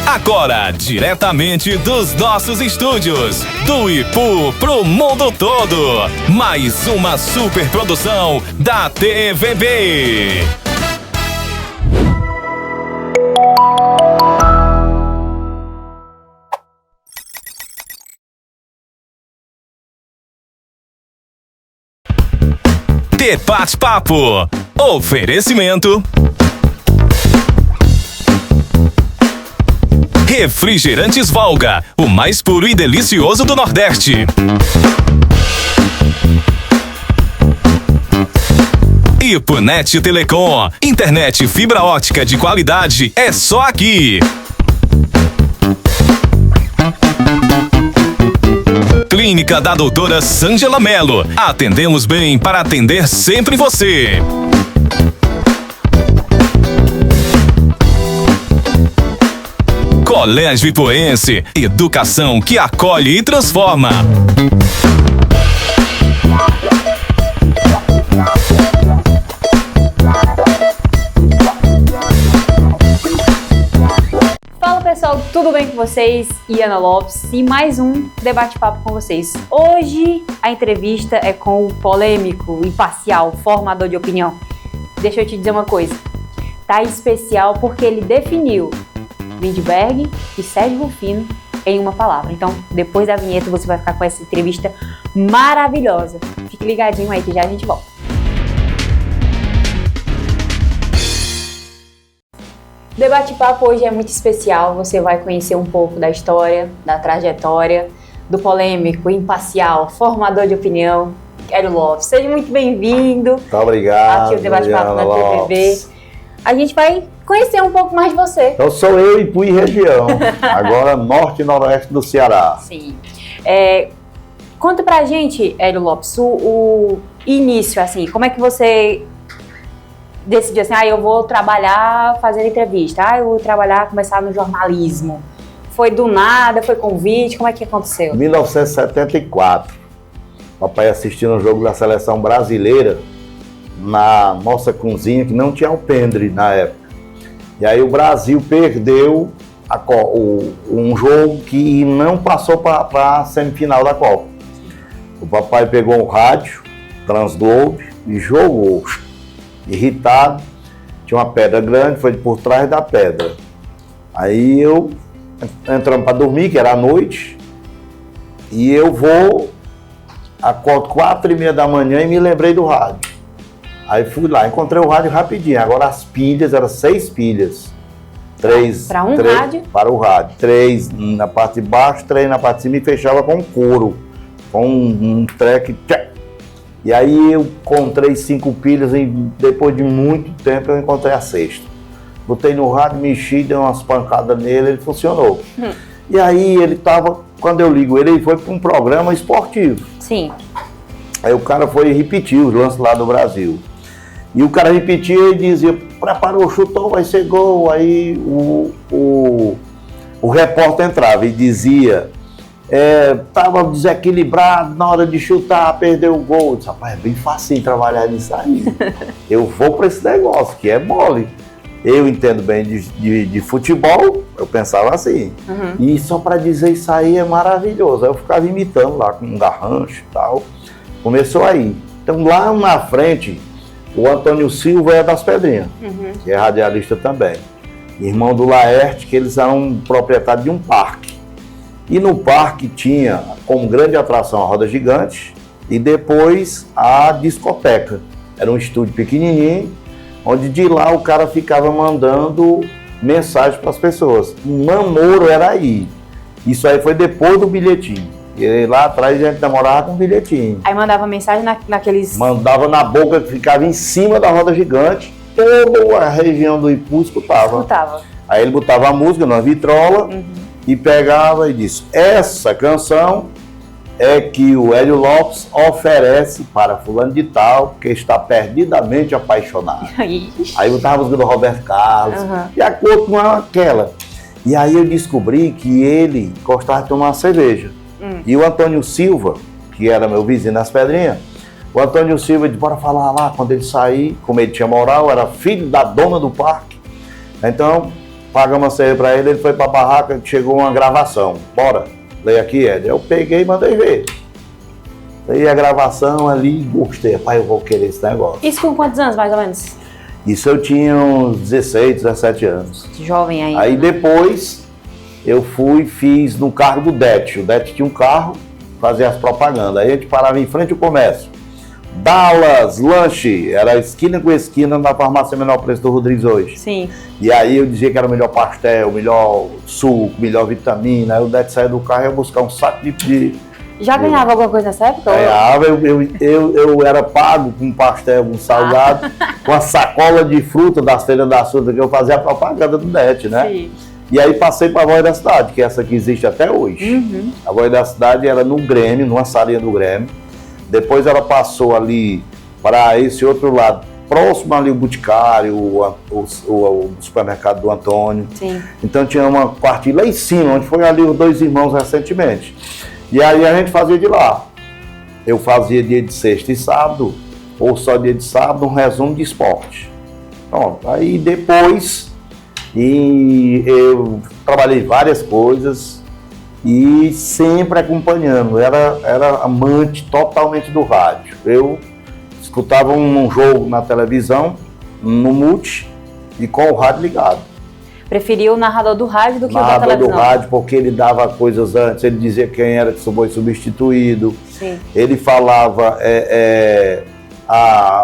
Agora, diretamente dos nossos estúdios, do Ipu pro mundo todo, mais uma super produção da TVB. Bate-papo. Oferecimento. Refrigerantes Volga, o mais puro e delicioso do Nordeste. Ipunet Telecom, internet fibra ótica de qualidade é só aqui. Clínica da doutora Sângela Mello. Atendemos bem para atender sempre você. Colégio Ipuense, educação que acolhe e transforma. Fala pessoal, tudo bem com vocês? Iana Lopes e mais um debate-papo com vocês. Hoje a entrevista é com o polêmico, imparcial, formador de opinião. Deixa eu te dizer uma coisa, tá especial porque ele definiu Lindbergh e Sérgio Rufino em uma palavra. Então, depois da vinheta, você vai ficar com essa entrevista maravilhosa. Fique ligadinho aí que já a gente volta. O debate-papo hoje é muito especial. Você vai conhecer um pouco da história, da trajetória, do polêmico, imparcial, formador de opinião, Hélio Lopes. Seja muito bem-vindo. Muito obrigado. Aqui o debate-papo na TVB. A gente vai conhecer um pouco mais de você. Então sou eu, Ipu e região, agora norte e noroeste do Ceará. Sim. Conta pra gente, Hélio Lopes, o início, assim, como é que você decidiu assim, eu vou trabalhar fazendo entrevista, eu vou trabalhar, começar no jornalismo. Foi do nada, foi convite, como é que aconteceu? Em 1974, papai assistindo um jogo da seleção brasileira na nossa cozinha, que não tinha alpendre na época. E aí o Brasil perdeu um jogo que não passou para a semifinal da Copa. O papai pegou um rádio, Transglobe, e jogou. Irritado, tinha uma pedra grande, foi por trás da pedra. Aí eu entramos para dormir, que era à noite, e eu acordo 4h30 da manhã e me lembrei do rádio. Aí fui lá, encontrei o rádio rapidinho. Agora as pilhas, eram 6 pilhas. 3 para rádio? Para o rádio. 3 na parte de baixo, 3 na parte de cima e fechava com couro. Com um track. E aí eu encontrei 5 pilhas e depois de muito tempo eu encontrei a 6ª. Botei no rádio, mexi, dei umas pancadas nele, ele funcionou. E aí ele tava, quando eu ligo ele foi para um programa esportivo. Sim. Aí o cara foi repetir os lances lá do Brasil. E o cara repetia e dizia, preparou, chutou, vai ser gol. Aí o repórter entrava e dizia, estava desequilibrado na hora de chutar, perdeu o gol. Eu disse, rapaz, é bem fácil trabalhar nisso aí. Eu vou para esse negócio, que é mole. Eu entendo bem de futebol, eu pensava assim. E só para dizer isso aí é maravilhoso. Aí eu ficava imitando lá com um garrancho e tal. Começou aí. Então lá na frente, o Antônio Silva é das Pedrinhas, que é radialista também. Irmão do Laerte, que eles eram proprietários de um parque. E no parque tinha como grande atração a roda gigante e depois a discoteca. Era um estúdio pequenininho, onde de lá o cara ficava mandando mensagem para as pessoas. O namoro era aí. Isso aí foi depois do bilhetinho. E lá atrás a gente namorava com um bilhetinho. Aí mandava mensagem naqueles... Mandava na boca, que ficava em cima da roda gigante. Toda a região do Ipu escutava. Aí ele botava a música na vitrola e pegava e disse, essa canção é que o Hélio Lopes oferece para fulano de tal, que está perdidamente apaixonado. Aí botava a música do Roberto Carlos e a continuava aquela. E aí eu descobri que ele gostava de tomar cerveja. E o Antônio Silva, que era meu vizinho nas Pedrinhas, o Antônio Silva disse, bora falar lá quando ele sair, como ele tinha moral, era filho da dona do parque. Então, pagamos a ceia pra ele foi pra barraca, chegou uma gravação. Bora, leia aqui, Ed. Eu peguei e mandei ver. Leia a gravação ali, gostei. Pai, eu vou querer esse negócio. Isso com quantos anos, mais ou menos? Isso eu tinha uns 16, 17 anos. Jovem ainda. Aí né? depois eu fiz no carro do Det. O Det tinha um carro, fazia as propagandas. Aí a gente parava em frente ao comércio. Dallas, lanche, era esquina com esquina na farmácia Menor Preço do Rodrigues hoje. Sim. E aí eu dizia que era o melhor pastel, o melhor suco, melhor vitamina. Aí o Det saía do carro e ia buscar um saco de Já ganhava alguma coisa nessa época? ganhava, eu era pago com pastel, com salgado, com a sacola de fruta das feiras da fruta, que eu fazia a propaganda do Det, né? Sim. E aí passei para a Voz da Cidade, que é essa que existe até hoje. Uhum. A Voz da Cidade era no Grêmio, numa salinha do Grêmio. Depois ela passou ali para esse outro lado, próximo ali o Boticário, o supermercado do Antônio. Sim. Então tinha uma quartilha lá em cima, onde foi ali os dois irmãos recentemente. E aí a gente fazia de lá. Eu fazia dia de sexta e sábado, ou só dia de sábado, um resumo de esporte. Pronto. Aí depois eu trabalhei várias coisas e sempre acompanhando. Era amante totalmente do rádio. Eu escutava um jogo na televisão, no multi, e com o rádio ligado. Preferia o narrador do rádio do que o da Narrador televisão. do rádio, porque ele dava coisas antes, ele dizia quem era que foi substituído, Sim. ele falava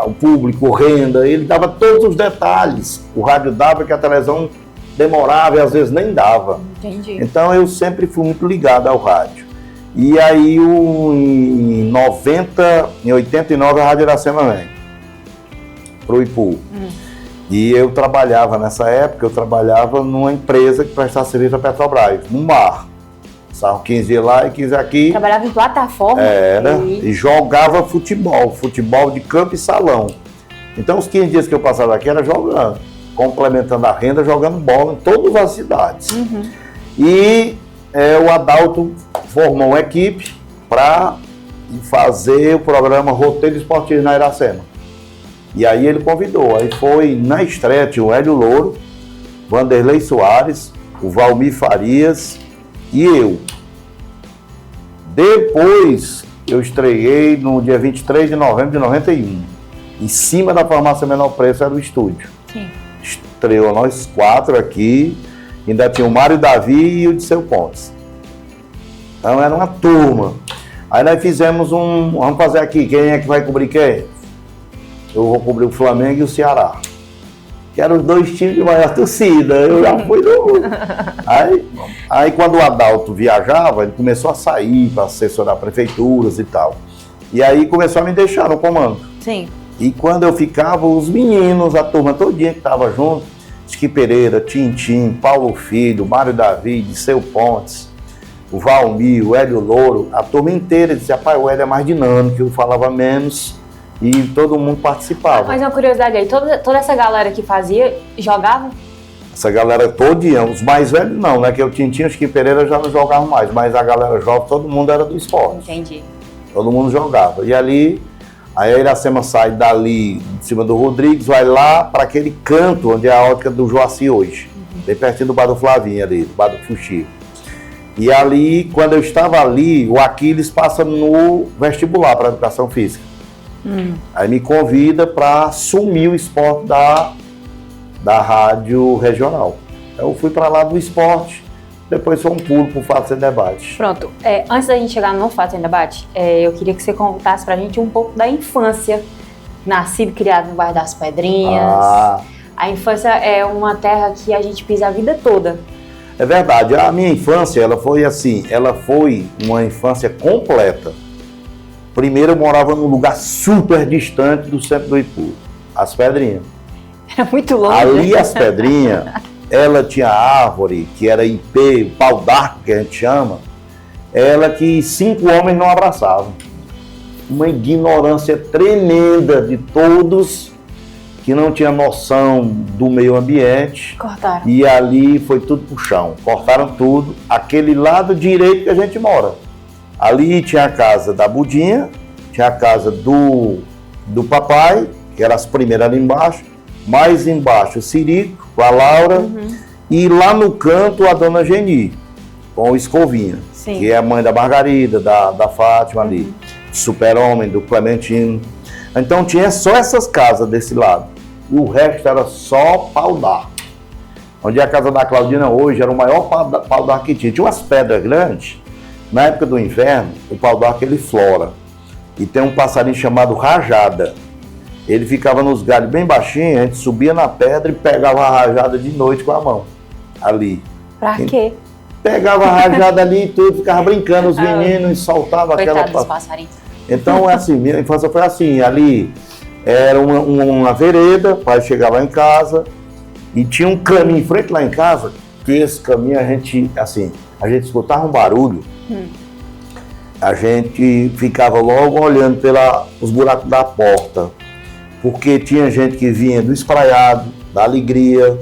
o público, renda, ele dava todos os detalhes. O rádio dava que a televisão demorava e às vezes nem dava. Entendi. Então eu sempre fui muito ligado ao rádio. E aí em 89 a Rádio Iracema vem pro Ipu. E eu trabalhava nessa época, numa empresa que prestava serviço à Petrobras, no mar. Passava 15 dias lá e 15 aqui. Trabalhava em plataforma? Era, e jogava futebol de campo e salão. Então os 15 dias que eu passava aqui era jogando, complementando a renda, jogando bola em todas as cidades. Uhum. E o Adalto formou uma equipe para fazer o programa Roteiro Esportivo na Iracema. E aí ele convidou, aí foi na estreia, tinha o Hélio Louro, Vanderlei Soares, o Valmir Farias e eu. Depois eu estreiei no dia 23 de novembro de 91. Em cima da farmácia Menor Preço era o estúdio. Sim. Estreou nós 4 aqui, ainda tinha o Mário Davi e o Disseu Pontes. Então era uma turma. Aí nós fizemos vamos fazer aqui, quem é que vai cobrir quem? Eu vou cobrir o Flamengo e o Ceará. Que eram os dois times de maior torcida. Eu já fui no... Aí quando o Adalto viajava, ele começou a sair para assessorar prefeituras e tal. E aí começou a me deixar no comando. Sim. E quando eu ficava, os meninos, a turma todinha que estava junto, Chiqui Pereira, Tintim, Paulo Filho, Mário Davi, Disseu Pontes, o Valmir, o Hélio Louro, a turma inteira dizia, pai, o Hélio é mais dinâmico, eu falava menos. E todo mundo participava. Mas uma curiosidade aí, toda essa galera que fazia, jogava? Essa galera todinha, os mais velhos não, né? Que o Tintinho e o Chiqui Pereira já não jogavam mais, mas a galera jovem, todo mundo era do esporte. Entendi. Todo mundo jogava. E ali, aí a Iracema sai dali, de cima do Rodrigues, vai lá para aquele canto onde é a ótica do Joaci hoje. Bem pertinho do Bar do Flavinho ali, do Bar do Fuxi. E ali, quando eu estava ali, o Aquiles passa no vestibular para Educação Física. Aí me convida para assumir o esporte da rádio regional. Eu fui para lá do esporte, depois foi um pulo para o Fato Sem Debate. Pronto, antes da gente chegar no Fato Sem Debate, eu queria que você contasse pra gente um pouco da infância. Nascido e criado no bairro das Pedrinhas. A infância é uma terra que a gente pisa a vida toda. É verdade, a minha infância, ela foi assim, ela foi uma infância completa. Primeiro eu morava num lugar super distante do centro do Ipu, As Pedrinhas. Era muito longe. Ali As Pedrinhas, ela tinha árvore, que era ipê, o pau d'arco que a gente chama, ela que 5 homens não abraçavam. Uma ignorância tremenda de todos que não tinha noção do meio ambiente. Cortaram. E ali foi tudo pro chão, cortaram tudo, aquele lado direito que a gente mora. Ali tinha a casa da Budinha, tinha a casa do papai, que era as primeiras ali embaixo, mais embaixo o Sirico, com a Laura, E lá no canto a dona Geni, com o Escovinha, Sim. que é a mãe da Margarida, da Fátima ali, Super-Homem, do Clementino. Então tinha só essas casas desse lado. O resto era só pau-d'arco. Onde é a casa da Claudina hoje era o maior pau-d'arco que tinha. Tinha umas pedras grandes. Na época do inverno, o pau-d'arco ele flora. E tem um passarinho chamado rajada. Ele ficava nos galhos bem baixinho, a gente subia na pedra e pegava a rajada de noite com a mão. Ali. Pra quê? Pegava a rajada ali e tudo, ficava brincando, os meninos, e soltava aquela... Coitado dos passarinhos. Então, é assim, minha infância foi assim, ali era uma vereda, o pai chegava em casa e tinha um caminho em frente lá em casa, que esse caminho a gente escutava um barulho, a gente ficava logo olhando pelos buracos da porta, porque tinha gente que vinha do Espraiado, da Alegria,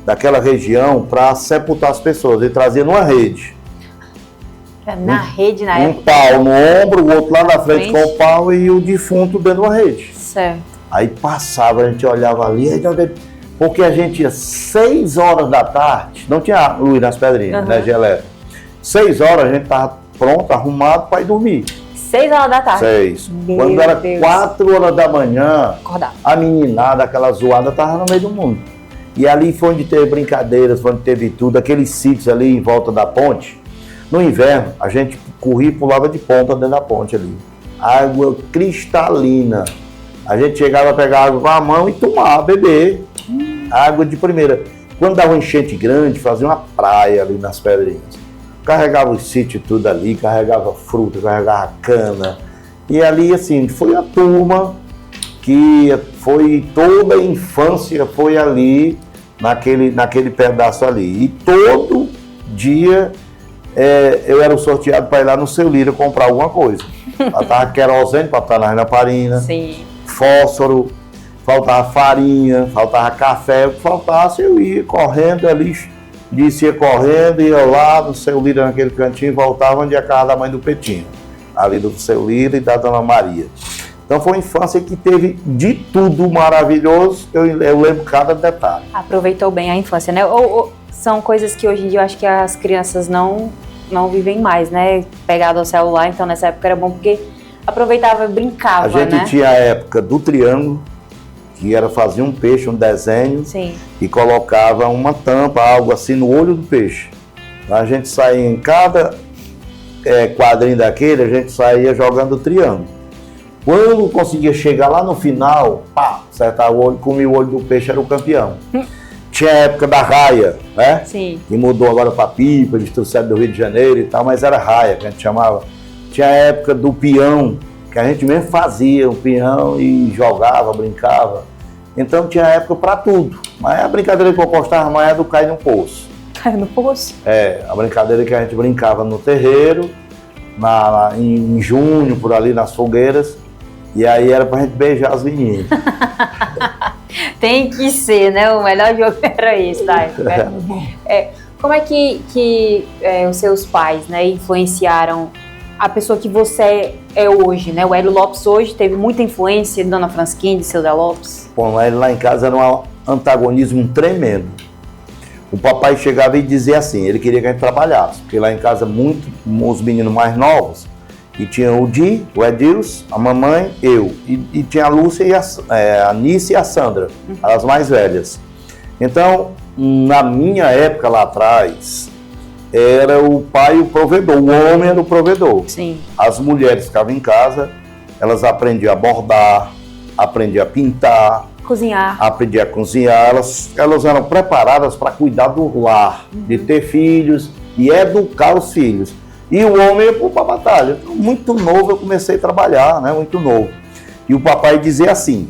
daquela região, para sepultar as pessoas, e trazia numa rede. Na rede, na Um época. pau no ombro, o outro lá na frente com o pau e o defunto dentro de uma rede. Certo. Aí passava, a gente olhava ali, porque a gente ia 6 horas da tarde, não tinha luz nas pedrinhas, né, Gelé? 6 horas a gente estava pronto, arrumado para ir dormir. 6 horas da tarde. 6. Meu Quando era Deus. 4 horas da manhã, Acordar. a meninada, aquela zoada, estava no meio do mundo. E ali foi onde teve brincadeiras, foi onde teve tudo, aqueles sítios ali em volta da ponte. No inverno, a gente corria e pulava de ponta dentro da ponte ali. Água cristalina. A gente chegava a pegar água com a mão e tomar, beber. Água de primeira. Quando dava uma enchente grande, fazia uma praia ali nas pedrinhas. Carregava os sítios tudo ali, carregava fruta, carregava cana. E ali, assim, foi a turma que foi toda a infância, foi ali, naquele pedaço ali. E todo dia eu era o sorteado para ir lá no Seu Lira comprar alguma coisa. Faltava querosene para botar na lamparina, Sim. fósforo, faltava farinha, faltava café, o que faltasse eu ia correndo ali, descia correndo, ia lá no Seu Lira naquele cantinho e voltava onde é a casa da mãe do Petinho, ali do Seu Lira e da Dona Maria. Então foi uma infância que teve de tudo maravilhoso, eu lembro cada detalhe. Aproveitou bem a infância, né? Ou são coisas que hoje em dia eu acho que as crianças não vivem mais, né? Pegado ao celular, então nessa época era bom porque aproveitava, brincava, A gente né? tinha a época do triângulo, que fazia um peixe, um desenho, Sim. e colocava uma tampa, algo assim no olho do peixe. A gente saía em cada quadrinho daquele, a gente saía jogando triângulo. Quando conseguia chegar lá no final, acertar o olho, comia o olho do peixe, era o campeão. Tinha a época da raia, né? Sim. Que mudou agora para pipa, eles trouxeram do Rio de Janeiro e tal, mas era raia que a gente chamava. Tinha a época do peão, que a gente mesmo fazia o peão e jogava, brincava. Então tinha época para tudo. Mas a brincadeira que eu gostava mais é do cair no poço. Caiu no poço. A brincadeira que a gente brincava no terreiro, em junho, por ali nas fogueiras, e aí era pra gente beijar as meninas. Tem que ser, né? O melhor jogo era esse, tá? Como é que os seus pais, né, influenciaram a pessoa que você é hoje, né? O Hélio Lopes hoje teve muita influência de Dona Francisquinha, de Silvia Lopes. Bom, ele lá em casa era um antagonismo tremendo. O papai chegava e dizia assim, ele queria que a gente trabalhasse, porque lá em casa os meninos mais novos, e tinha o Di, o Edilson, a mamãe, eu, e tinha a Lúcia, a Nice e a Sandra, as mais velhas. Então, na minha época lá atrás, era o pai o provedor, o homem era o provedor. Sim. As mulheres ficavam em casa, elas aprendiam a bordar, aprendiam a pintar, Cozinhar. aprendiam a cozinhar, elas eram preparadas para cuidar do lar, de ter filhos e educar os filhos. E o homem ia para a batalha. Então, muito novo eu comecei a trabalhar, né? Muito novo. E o papai dizia assim,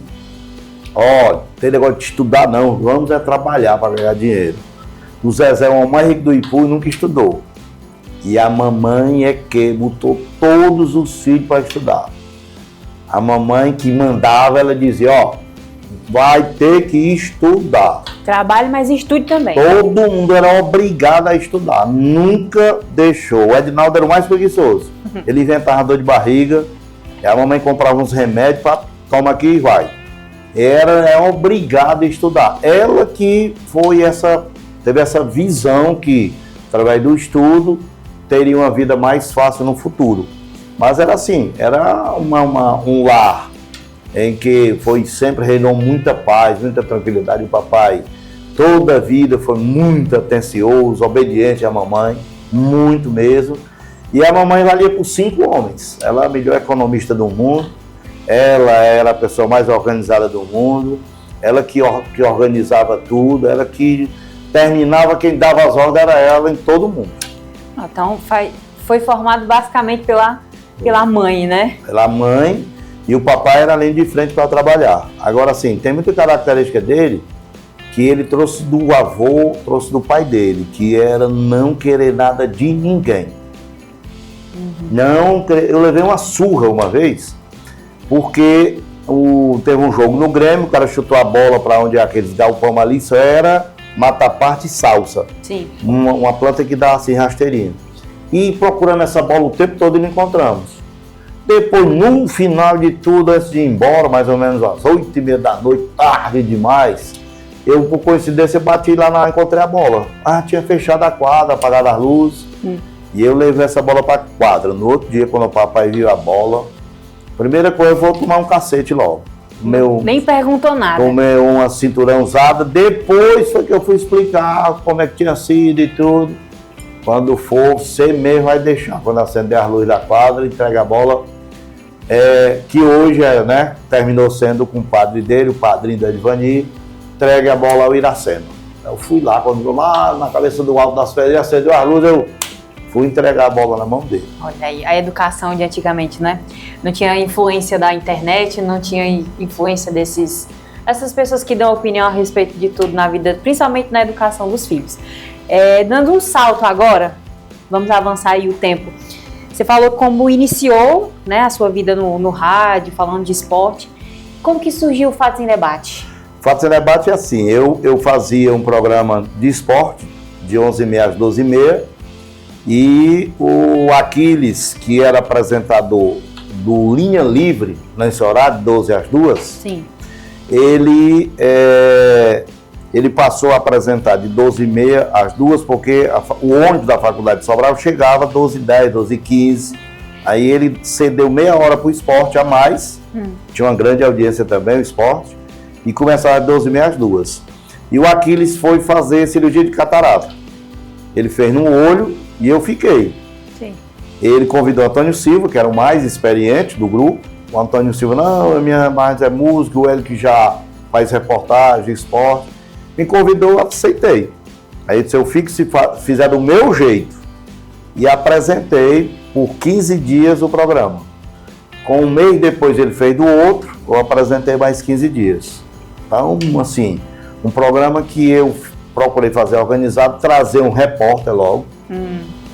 não tem negócio de estudar não, vamos trabalhar para ganhar dinheiro. O Zezé é o mais rico do Ipu e nunca estudou. E a mamãe é que botou todos os filhos para estudar. A mamãe que mandava, ela dizia, vai ter que estudar. Trabalhe, mas estude também. Todo mundo era obrigado a estudar, nunca deixou. O Edinaldo era o mais preguiçoso. Ele inventava dor de barriga, e a mamãe comprava uns remédios para toma aqui e vai. Era obrigado a estudar. Ela que foi essa teve essa visão que, através do estudo, teria uma vida mais fácil no futuro. Mas era assim, era um lar em que sempre reinou muita paz, muita tranquilidade. O papai, toda a vida, foi muito atencioso, obediente à mamãe, muito mesmo. E a mamãe valia por 5 homens. Ela é a melhor economista do mundo, ela era a pessoa mais organizada do mundo, ela que organizava tudo, ela que terminava, quem dava as ordens era ela em todo mundo. Então foi formado basicamente pela mãe, né? Pela mãe, e o papai era além de frente para trabalhar. Agora sim, tem muita característica dele que ele trouxe do avô, trouxe do pai dele, que era não querer nada de ninguém. Eu levei uma surra uma vez, porque teve um jogo no Grêmio, o cara chutou a bola para onde é aqueles galpão ali, isso era mata-parte e salsa. Sim. Uma planta que dá assim rasteirinho. E procurando essa bola o tempo todo não encontramos. Depois, no final de tudo, antes de ir embora, mais ou menos às 8h30 da noite, tarde demais, eu, por coincidência, bati lá, encontrei a bola. Tinha fechado a quadra, apagado as luzes. E eu levei essa bola para a quadra. No outro dia, quando o papai viu a bola, primeira coisa, eu vou tomar um cacete logo. Nem perguntou nada. Tomei uma cinturão usada. Depois foi que eu fui explicar como é que tinha sido e tudo. Quando for, você mesmo vai deixar. Quando acender as luzes da quadra, entrega a bola. Que hoje terminou sendo com o padre dele, o padrinho da Edvani, entregue a bola ao Iracema. Eu fui lá, quando lá na cabeça do Alto das Férias, acendeu as luzes, eu fui entregar a bola na mão dele. Olha aí, a educação de antigamente, né? Não tinha influência da internet, não tinha influência essas pessoas que dão opinião a respeito de tudo na vida, principalmente na educação dos filhos. Dando um salto agora, vamos avançar aí o tempo. Você falou como iniciou, né, a sua vida no rádio, falando de esporte. Como que surgiu o Fatos em Debate? Fatos em Debate é assim, eu fazia um programa de esporte, de 11h30 às 12h30, e o Aquiles, que era apresentador do Linha Livre, nesse horário, de 12 às 2, sim, ele passou a apresentar de 12h30 às 2, porque o ônibus da Faculdade de Sobral chegava 12h10, 12h15. Aí ele cedeu meia hora para o esporte a mais, tinha uma grande audiência também, o esporte, e começava de 12h30 às 2. E o Aquiles foi fazer cirurgia de catarata. Ele fez no olho e eu fiquei. Sim. Ele convidou o Antônio Silva, que era o mais experiente do grupo. O Antônio Silva, não, a minha mais é músico, ele que já faz reportagem, esporte. Me convidou, eu aceitei. Aí disse, eu fico se fizer do meu jeito. E apresentei por 15 dias o programa. Com um mês depois ele fez do outro, eu apresentei mais 15 dias. Então, assim, um programa que eu procurei fazer organizado, trazer um repórter logo,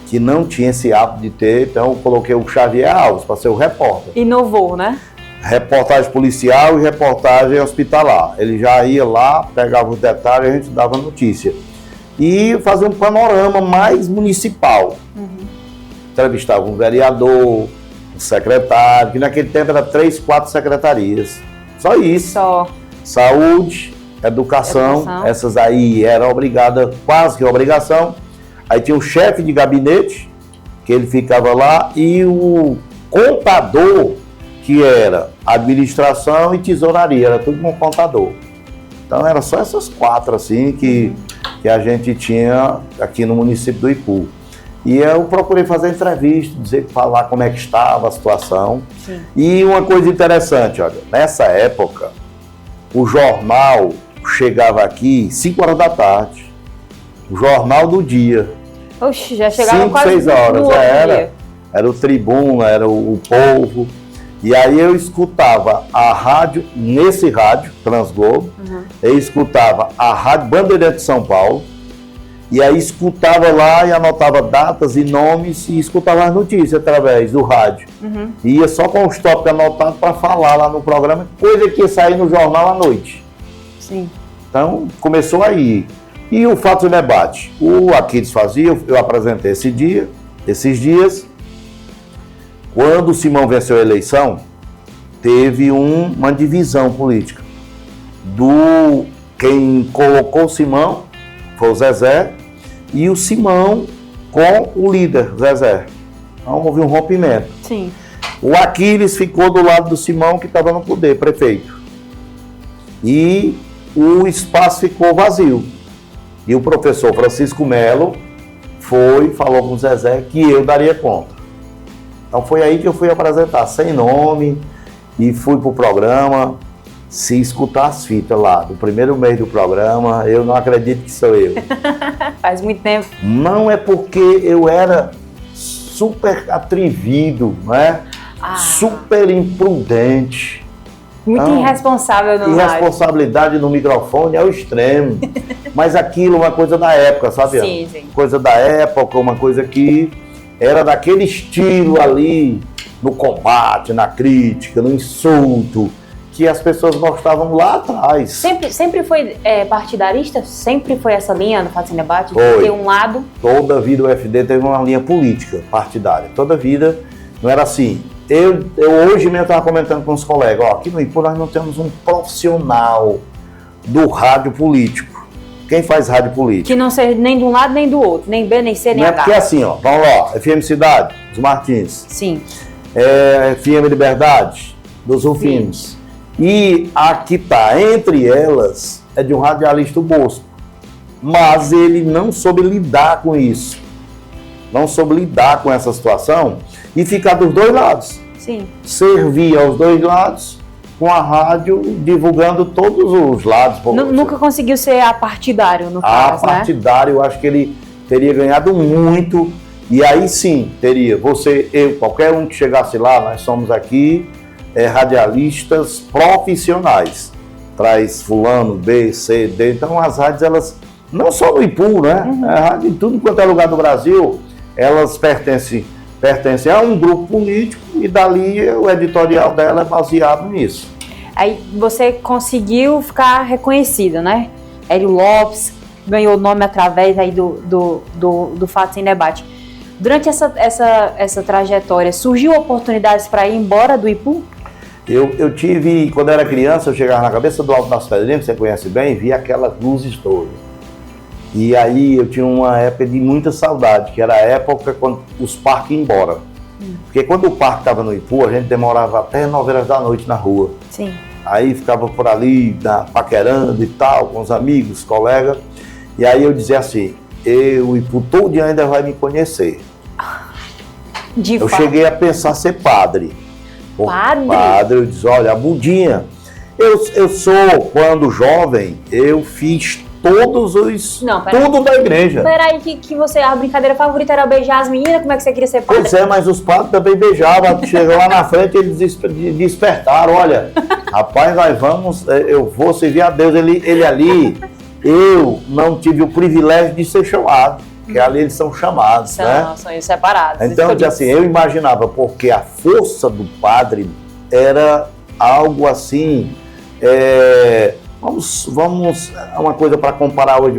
que não tinha esse hábito de ter, então eu coloquei o Xavier Alves para ser o repórter. Inovou, né? Reportagem policial e reportagem hospitalar. Ele já ia lá, pegava os detalhes e a gente dava notícia. E fazia um panorama mais municipal. Entrevistava um vereador, um secretário, que naquele tempo era 3, 4 secretarias. Só isso. Só. Saúde, educação, essas aí era obrigada, quase que obrigação. Aí tinha o chefe de gabinete, que ele ficava lá, e o contador, que era administração e tesouraria, era tudo com contador. Então era só essas 4 assim que a gente tinha aqui no município do Ipu. E eu procurei fazer entrevista, falar como é que estava a situação. Sim. E uma coisa interessante, olha, nessa época, o jornal chegava aqui 5 horas da tarde, o jornal do dia. Oxe, já chegava 5, quase 6 horas, no era o Tribuna, era o Povo. E aí eu escutava a rádio, nesse rádio, Transglobo, eu escutava a Rádio Bandeirante de São Paulo, e aí escutava lá e anotava datas e nomes e escutava as notícias através do rádio. E ia só com os tópicos anotados para falar lá no programa, coisa que ia sair no jornal à noite. Sim. Então começou aí. E o Fatos em Debate, o Aquiles fazia, eu apresentei esses dias. Quando o Simão venceu a eleição, teve uma divisão política. Quem colocou o Simão foi o Zezé, e o Simão com o líder, Zezé. Então houve um rompimento. Sim. O Aquiles ficou do lado do Simão, que estava no poder, prefeito. E o espaço ficou vazio. E o professor Francisco Melo falou com o Zezé que eu daria conta. Então foi aí que eu fui apresentar, sem nome, e fui pro programa. Se escutar as fitas lá, do primeiro mês do programa, eu não acredito que sou eu. Faz muito tempo. Não é porque eu era super atrevido, né? Super imprudente. Muito irresponsável no rádio. Irresponsabilidade no microfone é o extremo. Mas aquilo é uma coisa da época, sabe? Sim, sim. Coisa da época, uma coisa que era daquele estilo ali, no combate, na crítica, no insulto, que as pessoas gostavam lá atrás. Sempre foi partidarista? Sempre foi essa linha no Fato Sem Debate? Foi. De ter um lado? Toda a vida o FD teve uma linha política, partidária. Toda a vida não era assim. Eu hoje mesmo estava comentando com os colegas, aqui no IPU nós não temos um profissional do rádio político. Quem faz rádio político? Que não seja nem de um lado nem do outro, nem B, nem C, nem Não é H. porque assim, vamos lá, FM Cidade, dos Martins. Sim. FM Liberdade, dos Rufinos. E a que está entre elas é de um radialista, o Bosco. Mas ele não soube lidar com isso. Não soube lidar com essa situação e ficar dos dois lados. Sim. Servir aos dois lados com a rádio divulgando todos os lados. Nunca conseguiu ser apartidário, no caso, né? Partidário, eu acho que ele teria ganhado muito. E aí sim, teria. Você, eu, qualquer um que chegasse lá, nós somos aqui radialistas profissionais. Traz fulano, B, C, D. Então as rádios, elas, não só no IPU, né? A rádio em tudo quanto é lugar do Brasil, elas pertencem a um grupo político e dali o editorial dela é baseado nisso. Aí você conseguiu ficar reconhecido, né? Hélio Lopes ganhou o nome através aí do Fato Sem Debate. Durante essa trajetória, surgiu oportunidades para ir embora do IPU? Eu tive, quando eu era criança, eu chegava na cabeça do Alto das Pedrinhas, que você conhece bem, via aquelas luzes todas. E aí eu tinha uma época de muita saudade, que era a época quando os parques iam embora. Porque quando o parque estava no IPU, a gente demorava até 9 horas da noite na rua. Sim. Aí ficava por ali, paquerando e tal, com os amigos, colegas. E aí eu dizia assim, o IPU todo dia ainda vai me conhecer. Eu cheguei a pensar ser padre. Padre? Padre, eu disse, olha, a mudinha. Eu sou, quando jovem, eu fiz todos os... Não, peraí. Tudo da igreja. Peraí, que a brincadeira favorita era beijar as meninas, como é que você queria ser padre? Pois é, mas os padres também beijavam. Chegou lá na frente, eles despertaram, olha, rapaz, nós vamos, eu vou servir a Deus. Ele ali, eu não tive o privilégio de ser chamado, porque ali eles são chamados, né? São separados. Então, assim, eu imaginava, porque a força do padre era algo assim, vamos uma coisa para comparar hoje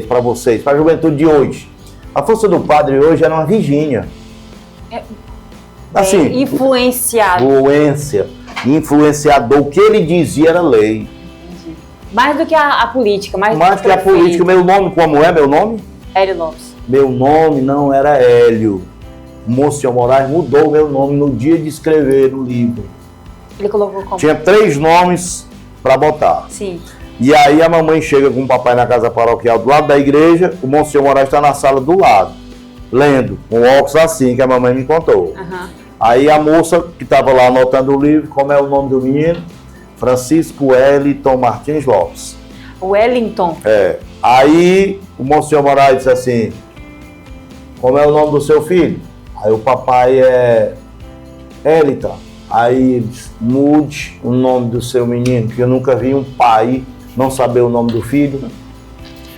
para vocês, para a juventude de hoje. A força do padre hoje era uma Virgínia. Assim, influenciador, o que ele dizia era lei. Entendi. Mais do que a política. Mais que a política. Meu nome, como é meu nome? Hélio Lopes. Meu nome não era Hélio. O Monsenhor Moraes mudou meu nome no dia de escrever no livro. Ele colocou como? Tinha 3 nomes para botar. Sim. E aí a mamãe chega com o papai na casa paroquial do lado da igreja, o Monsenhor Moraes está na sala do lado, lendo, com óculos assim, que a mamãe me contou. Aí a moça que estava lá anotando o livro, como é o nome do menino? Francisco Wellington Martins Lopes. Wellington? Aí o Monsenhor Moraes disse assim, como é o nome do seu filho? Aí o papai Eliton. Aí mude o nome do seu menino, que eu nunca vi um pai não saber o nome do filho.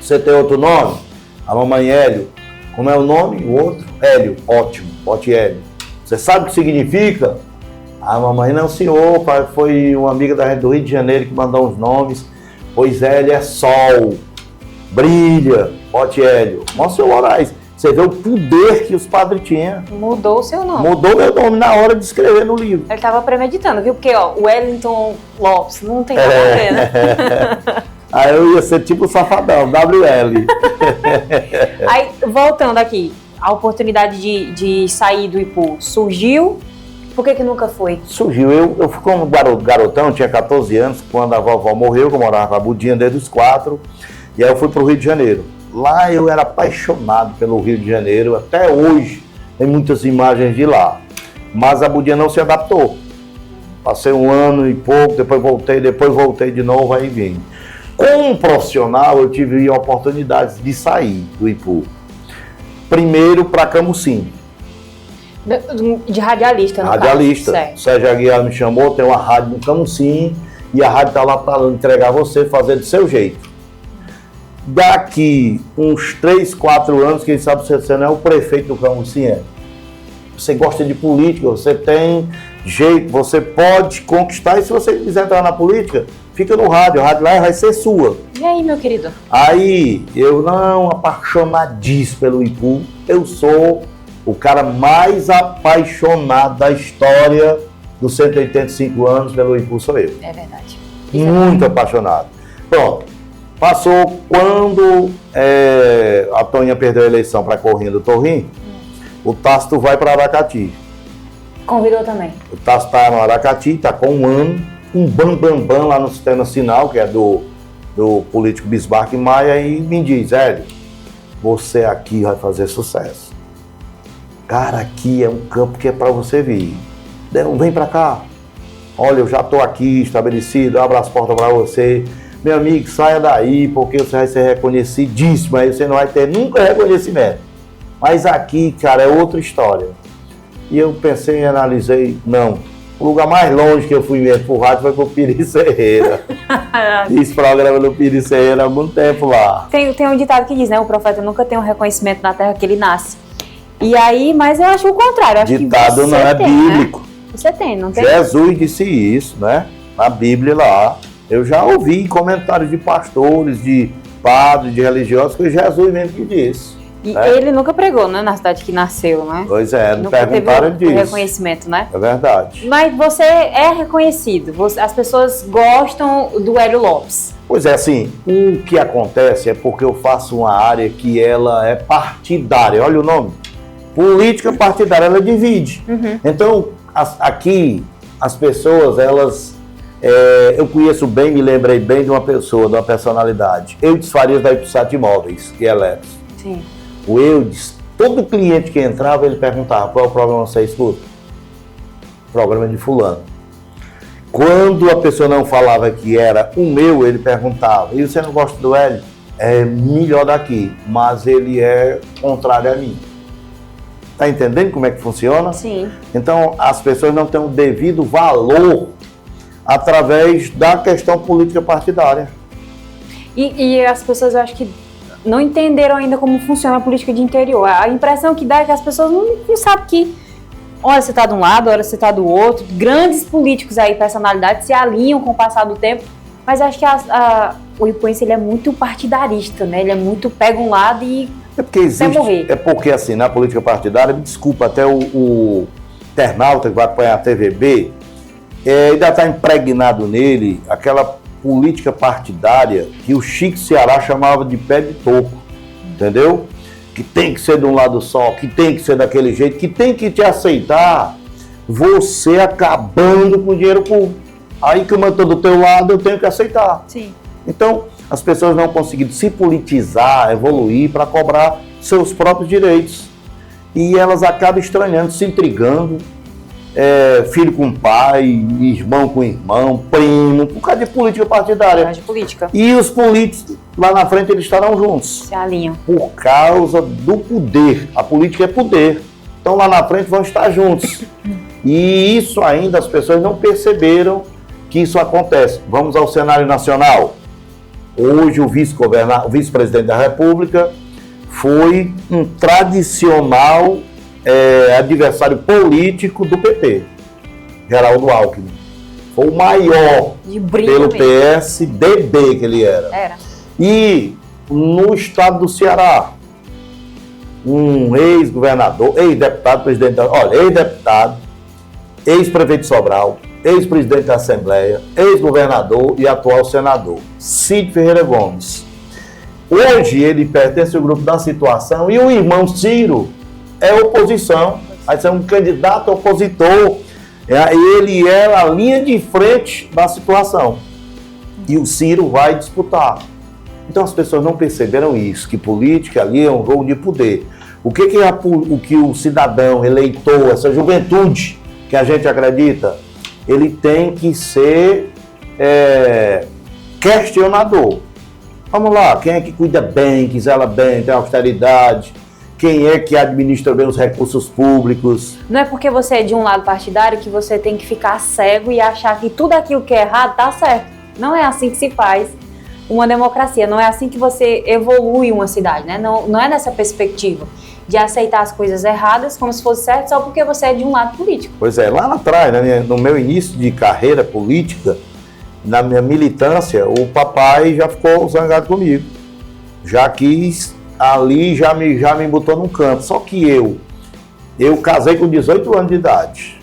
Você tem outro nome? A mamãe Hélio. Como é o nome? O outro? Hélio. Ótimo. Bote Hélio. Você sabe o que significa? A mamãe, não senhor, pai, foi uma amiga da gente do Rio de Janeiro que mandou os nomes. Pois Hélio é sol, brilha, bote Hélio. Monsenhor Moraes, você vê o poder que os padres tinham. Mudou o seu nome. Mudou meu nome na hora de escrever no livro. Ele estava premeditando, viu? Porque, o Wellington Lopes não tem nada a ver, né? Aí eu ia ser tipo o Safadão, WL. Aí, voltando aqui, a oportunidade de sair do Ipu surgiu? Por que nunca foi? Surgiu. Eu fui como garotão, tinha 14 anos, quando a vovó morreu, que eu morava com a Budinha desde os 4. E aí eu fui para o Rio de Janeiro. Lá eu era apaixonado pelo Rio de Janeiro, até hoje tem muitas imagens de lá. Mas a Budinha não se adaptou. Passei 1 ano e pouco, depois voltei de novo, aí vim. Como profissional, eu tive oportunidades de sair do Ipu. Primeiro para Camusim. De radialista, no Radialista. Caso. Sérgio Aguiar me chamou, tem uma rádio no Camusim, e a rádio está lá para entregar você, fazer do seu jeito. Daqui uns 3, 4 anos, quem sabe você não é o prefeito do Camusim, Você gosta de política, você tem jeito, você pode conquistar, e se você quiser entrar na política, fica no rádio, a rádio lá vai ser sua. E aí, meu querido? Aí, eu não apaixonadíssimo pelo Ipu, eu sou o cara mais apaixonado da história dos 185 anos pelo Ipu, sou eu. É verdade. Muito apaixonado. Pronto, passou quando a Toninha perdeu a eleição para a Corrinha do Torrim, o Tácito vai para Aracati. Convidou também. O Tácito está no Aracati, está com 1 ano, um bam lá no Sistema Sinal, que é do político Bismarck Maia, e me diz, Hélio, você aqui vai fazer sucesso. Cara, aqui é um campo que é para você vir. Vem para cá. Olha, eu já estou aqui estabelecido, abro as portas para você. Meu amigo, saia daí, porque você vai ser reconhecidíssimo, aí você não vai ter nunca reconhecimento. Mas aqui, cara, é outra história. E eu pensei e analisei, não. O lugar mais longe que eu fui mesmo pro rádio foi pro Piri Serreira. Fiz programa no Piri Serreira há algum tempo lá. Tem um ditado que diz, né? O profeta nunca tem um reconhecimento na terra que ele nasce. E aí, mas eu acho o contrário. Eu acho ditado que você não é tem, bíblico. Né? Você tem, não tem? Jesus disse isso, né? Na Bíblia lá. Eu já ouvi comentários de pastores, de padres, de religiosos, que Jesus mesmo que disse. E ele nunca pregou, né? Na cidade que nasceu, né? Pois é, não nunca perguntaram teve disso. Reconhecimento, né? É verdade. Mas você é reconhecido. As pessoas gostam do Hélio Lopes. Pois é, assim, o que acontece é porque eu faço uma área que ela é partidária. Olha o nome. Política partidária, ela divide. Uhum. Então, aqui, as pessoas, elas... eu conheço bem, me lembrei bem de uma pessoa, de uma personalidade. Eudes Farias da Ipsat Imóveis, que é Leps. Sim. O Eudes, todo cliente que entrava, ele perguntava, qual é o programa que você escuta? O programa de fulano. Quando a pessoa não falava que era o meu, ele perguntava, e você não gosta do Hélio? É melhor daqui, mas ele é contrário a mim. Tá entendendo como é que funciona? Sim. Então, as pessoas não têm o devido valor através da questão política partidária. E as pessoas, eu acho que não entenderam ainda como funciona a política de interior. A impressão que dá é que as pessoas não sabem que hora você está de um lado, hora você está do outro. Grandes políticos aí, personalidades, se alinham com o passar do tempo. Mas acho que o ipuense, ele é muito partidarista, né? Ele é muito pega um lado e até morrer. É porque, assim, na política partidária, me desculpa, até o internauta que vai acompanhar a TVB, ainda está impregnado nele aquela política partidária que o Chico Ceará chamava de pé de toco, entendeu? Que tem que ser de um lado só, que tem que ser daquele jeito, que tem que te aceitar você acabando com o dinheiro público. Aí que eu estou do teu lado, eu tenho que aceitar. Sim. Então, as pessoas não conseguiram se politizar, evoluir para cobrar seus próprios direitos. E elas acabam estranhando, se intrigando, filho com pai, irmão com irmão, primo, por causa de política partidária. Por causa de política. E os políticos, lá na frente, eles estarão juntos. Se alinham. Por causa do poder. A política é poder. Então, lá na frente, vão estar juntos. E isso ainda, as pessoas não perceberam que isso acontece. Vamos ao cenário nacional. Hoje, o vice-presidente da República foi um tradicional adversário político do PT, Geraldo Alckmin. Foi o maior pelo PSDB que ele era. E no estado do Ceará, um ex-governador, ex-deputado, ex-deputado, ex-prefeito de Sobral, ex-presidente da Assembleia, ex-governador e atual senador, Cid Ferreira Gomes. Hoje ele pertence ao grupo da situação e o irmão Ciro é oposição, vai ser um candidato opositor. Ele é a linha de frente da situação. E o Ciro vai disputar. Então as pessoas não perceberam isso, que política ali é um jogo de poder. O que o cidadão, eleitor, essa juventude que a gente acredita, ele tem que ser questionador. Vamos lá, quem é que cuida bem, que zela bem, tem austeridade? Quem é que administra bem os recursos públicos? Não é porque você é de um lado partidário que você tem que ficar cego e achar que tudo aquilo que é errado está certo. Não é assim que se faz uma democracia, não é assim que você evolui uma cidade, né? Não é nessa perspectiva de aceitar as coisas erradas como se fosse certo só porque você é de um lado político. Pois é, lá atrás, no meu início de carreira política, na minha militância, o papai já ficou zangado comigo. Já quis, ali já me botou num canto. Só que eu casei com 18 anos de idade.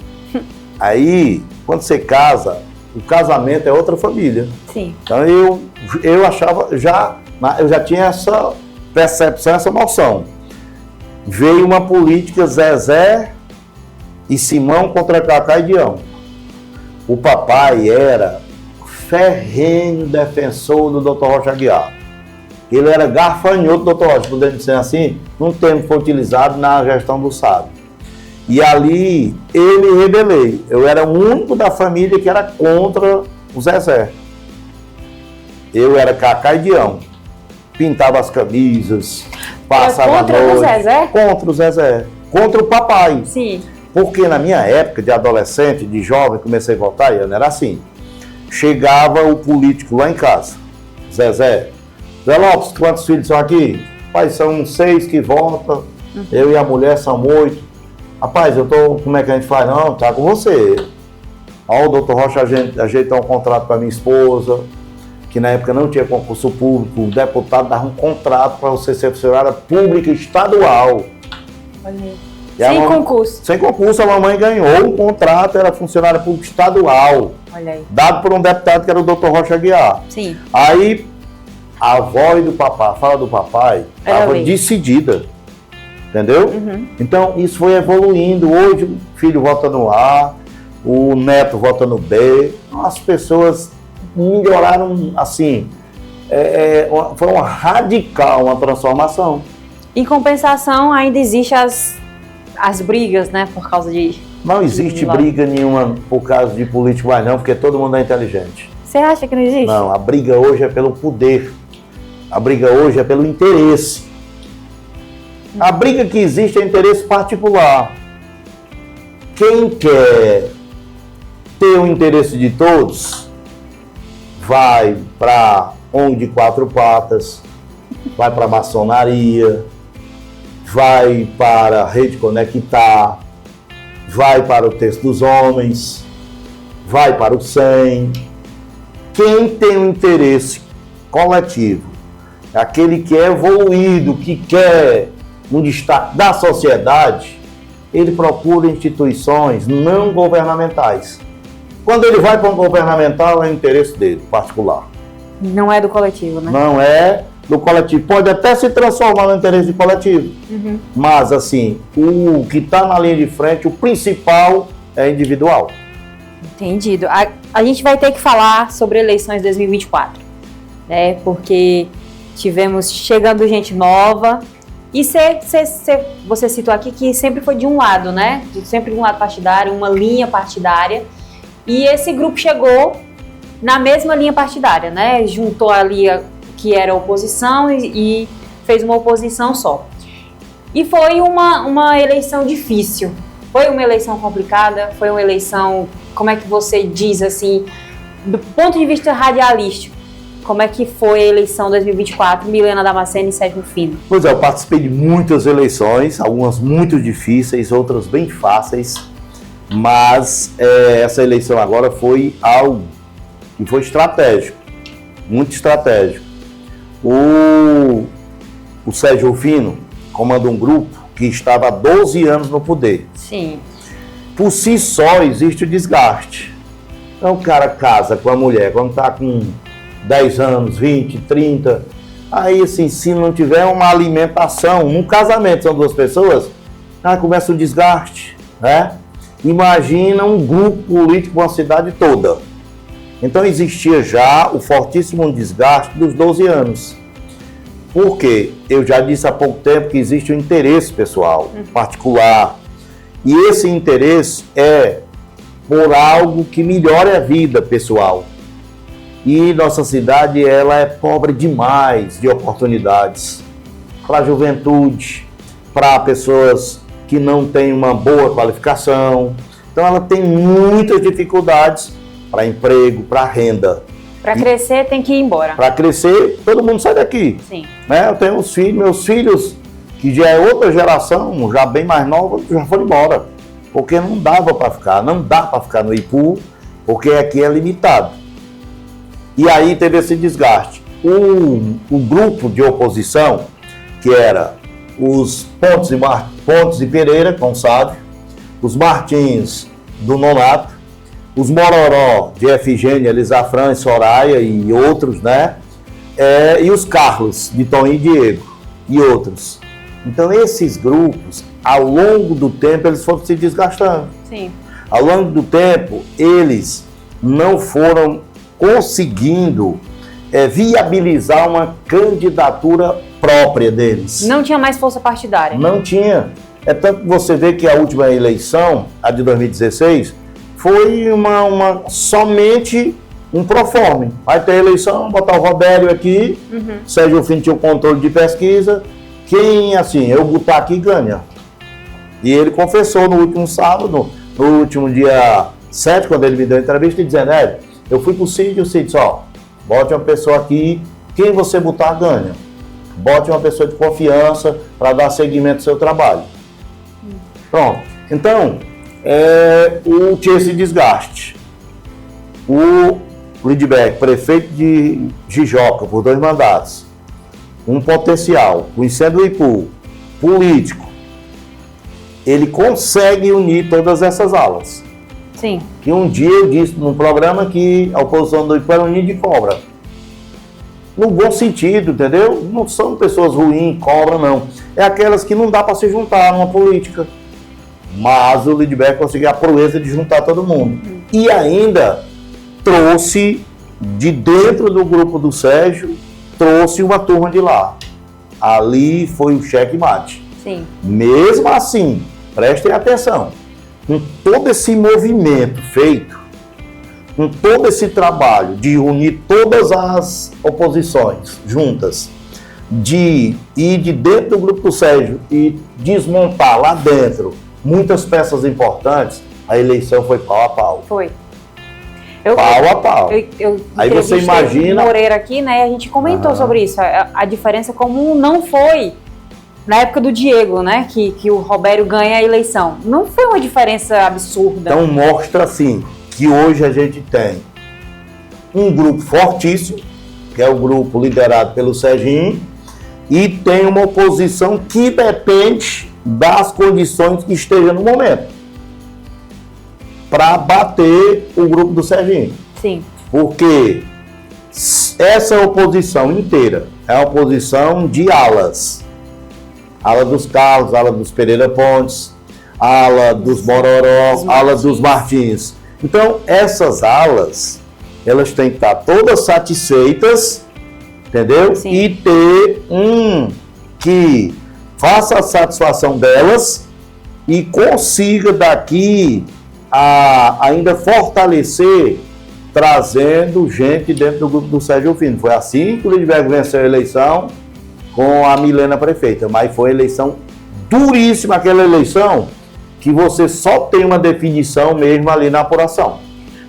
Aí, quando você casa, o casamento é outra família. Sim. Então eu achava, eu já tinha essa percepção, essa noção. Veio uma política Zezé e Simão contra Cacá e Dião. O papai era ferrenho defensor do Dr. Rocha Aguiar. Ele era garfanhoto do Dr. Rocha, podemos dizer assim, um termo que foi utilizado na gestão do Sábio. E ali eu me rebelei. Eu era o único da família que era contra o Zezé. Eu era Cacá e Dião. Pintava as camisas, passava contra a noite. O Zezé? Contra o Zezé. Contra o papai. Sim. Porque na minha época de adolescente, de jovem, comecei a votar, era assim. Chegava o político lá em casa. Zé Lopes, quantos filhos são aqui? Pai, são 6 que votam. Eu e a mulher são 8. Rapaz, como é que a gente faz? Não, tá com você. Ó, o doutor Rocha ajeitou um contrato para minha esposa, que na época não tinha concurso público. O deputado dava um contrato para você ser funcionária pública estadual. Sem concurso. Sem concurso, a mamãe ganhou um contrato, era funcionária pública estadual. Olha aí. Dado por um deputado que era o Dr. Rocha Aguiar. Sim. Aí, a voz do papai, a fala do papai, estava decidida. Entendeu? Então, isso foi evoluindo. Hoje, o filho vota no A, o neto vota no B. As pessoas melhoraram, assim, foi uma radical, uma transformação. Em compensação, ainda existem as brigas, né, por causa de... Não existe briga nenhuma por causa de político mais não, porque todo mundo é inteligente. Você acha que não existe? Não, a briga hoje é pelo poder. A briga hoje é pelo interesse. A briga que existe é interesse particular. Quem quer ter o interesse de todos, vai para ONG de 4 patas, vai para a maçonaria, vai para a Rede Conectar, vai para o Texto dos Homens, vai para o SEM. Quem tem um interesse coletivo, aquele que é evoluído, que quer um destaque da sociedade, ele procura instituições não governamentais. Quando ele vai para um governamental, é o interesse dele, particular. Não é do coletivo, né? Não é do coletivo. Pode até se transformar no interesse do coletivo. Mas, assim, o que está na linha de frente, o principal é individual. Entendido. A gente vai ter que falar sobre eleições 2024, né? Porque tivemos chegando gente nova. E você citou aqui que sempre foi de um lado, né? Sempre de um lado partidário, uma linha partidária. E esse grupo chegou na mesma linha partidária, né? Juntou ali que era oposição e fez uma oposição só. E foi uma eleição difícil. Foi uma eleição complicada, foi uma eleição, como é que você diz assim, do ponto de vista radialístico, como é que foi a eleição 2024, Milena Damasceno e Sérgio Fino? Pois é, eu participei de muitas eleições, algumas muito difíceis, outras bem fáceis, mas essa eleição agora foi algo que foi estratégico, muito estratégico. O Sérgio Fino comanda um grupo que estava há 12 anos no poder. Sim. Por si só existe o desgaste. Então o cara casa com a mulher quando está com 10 anos, 20, 30. Aí assim, se não tiver uma alimentação, num casamento são duas pessoas, aí começa o desgaste, né? Imagina um grupo político, uma cidade toda. Então existia já o fortíssimo desgaste dos 12 anos. Por quê? Eu já disse há pouco tempo que existe um interesse pessoal, particular. E esse interesse é por algo que melhore a vida pessoal. E nossa cidade, ela é pobre demais de oportunidades para a juventude, para pessoas que não têm uma boa qualificação. Então ela tem muitas dificuldades para emprego, para renda. Para crescer tem que ir embora. Para crescer, todo mundo sai daqui. Sim. Né? Eu tenho os filhos, meus filhos, que já é outra geração, já bem mais nova, já foram embora. Porque não dava para ficar, não dá para ficar no Ipu, porque aqui é limitado. E aí teve esse desgaste. O grupo de oposição, que era os Pontes e Pereira, com Sávio, os Martins do Nonato, os Mororó de Efigênia, Lisafran e Soraya e outros, né? E os Carlos de Toninho e Diego e outros. Então esses grupos, ao longo do tempo, eles foram se desgastando. Sim. Ao longo do tempo, eles não foram conseguindo viabilizar uma candidatura própria deles. Não tinha mais força partidária. Não tinha. É tanto que você vê que a última eleição, a de 2016, foi somente um proforme. Vai ter eleição, botar o Robério aqui, Sérgio Fim tinha o controle de pesquisa, quem, assim, eu botar aqui ganha. E ele confessou no último sábado, no último dia 7, quando ele me deu a entrevista, dizendo, eu fui pro Cid e o Cid disse, bote uma pessoa aqui, quem você botar ganha. Bote uma pessoa de confiança para dar seguimento ao seu trabalho. Pronto. Então, tinha esse desgaste. O Lindbergh, prefeito de Jijoca, por 2 mandatos, um potencial, conhecendo o Ipu, político, ele consegue unir todas essas alas. Sim. Que um dia eu disse num programa que a oposição do Ipu era um ninho de cobra. No bom sentido, entendeu? Não são pessoas ruins, cobra, não. É aquelas que não dá para se juntar numa política. Mas o Lindbergh conseguiu a proeza de juntar todo mundo. E ainda trouxe, de dentro do grupo do Sérgio, trouxe uma turma de lá. Ali foi o checkmate. Sim. Mesmo assim, prestem atenção, com todo esse movimento feito, com todo esse trabalho de unir todas as oposições juntas, de ir de dentro do grupo do Sérgio e desmontar lá dentro muitas peças importantes, a eleição foi pau a pau. Foi. Pau a pau. Aí você imagina... o Moreira aqui, né? A gente comentou sobre isso, a diferença como não foi na época do Diego, né? Que o Robério ganha a eleição. Não foi uma diferença absurda. Então mostra assim que hoje a gente tem um grupo fortíssimo, que é o grupo liderado pelo Serginho, e tem uma oposição que depende das condições que esteja no momento para bater o grupo do Serginho. Sim. Porque essa oposição inteira é uma oposição de alas. Ala dos Carlos, ala dos Pereira Pontes, ala dos Mororó, ala dos Martins. Então, essas alas, elas têm que estar todas satisfeitas, entendeu? Sim. E ter um que faça a satisfação delas e consiga daqui a ainda fortalecer, trazendo gente dentro do grupo do Sérgio Fino. Foi assim que o Lindbergh venceu a eleição com a Milena prefeita, mas foi eleição duríssima, aquela eleição que você só tem uma definição mesmo ali na apuração.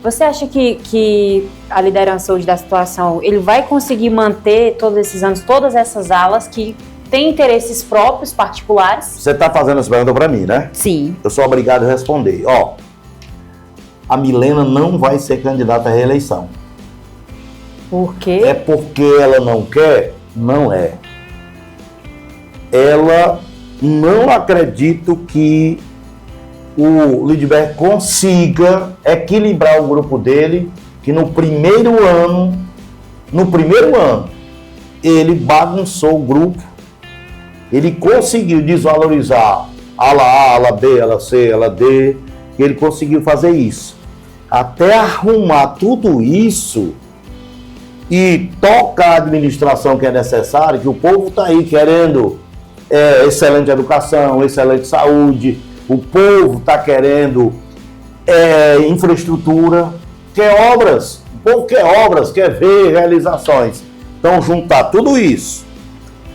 Você acha que a liderança hoje da situação, ele vai conseguir manter todos esses anos, todas essas alas que têm interesses próprios, particulares? Você está fazendo essa pergunta para mim, né? Sim. Eu sou obrigado a responder. A Milena não vai ser candidata à reeleição. Por quê? É porque ela não quer? Não é. Ela não acredito que o Lindbergh consiga equilibrar o grupo dele, que no primeiro ano, ele bagunçou o grupo, ele conseguiu desvalorizar ala A, ala B, ala C, ala D, ele conseguiu fazer isso. Até arrumar tudo isso e tocar a administração que é necessária, que o povo está aí querendo excelente educação, excelente saúde, o povo está querendo infraestrutura, quer obras, o povo quer obras, quer ver realizações. Então, juntar tudo isso,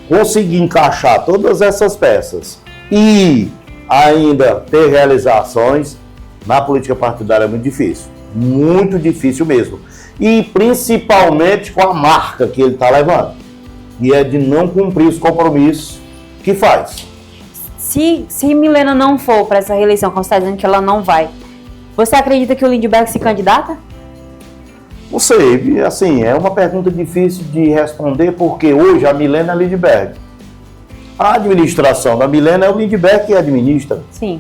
conseguir encaixar todas essas peças e ainda ter realizações na política partidária é muito difícil mesmo. E principalmente com a marca que ele está levando, e é de não cumprir os compromissos que faz. Se Milena não for para essa reeleição, como você está dizendo que ela não vai, você acredita que o Lindbergh se candidata? Não sei, assim, é uma pergunta difícil de responder, porque hoje a Milena é Lindbergh. A administração da Milena é o Lindbergh que administra. Sim.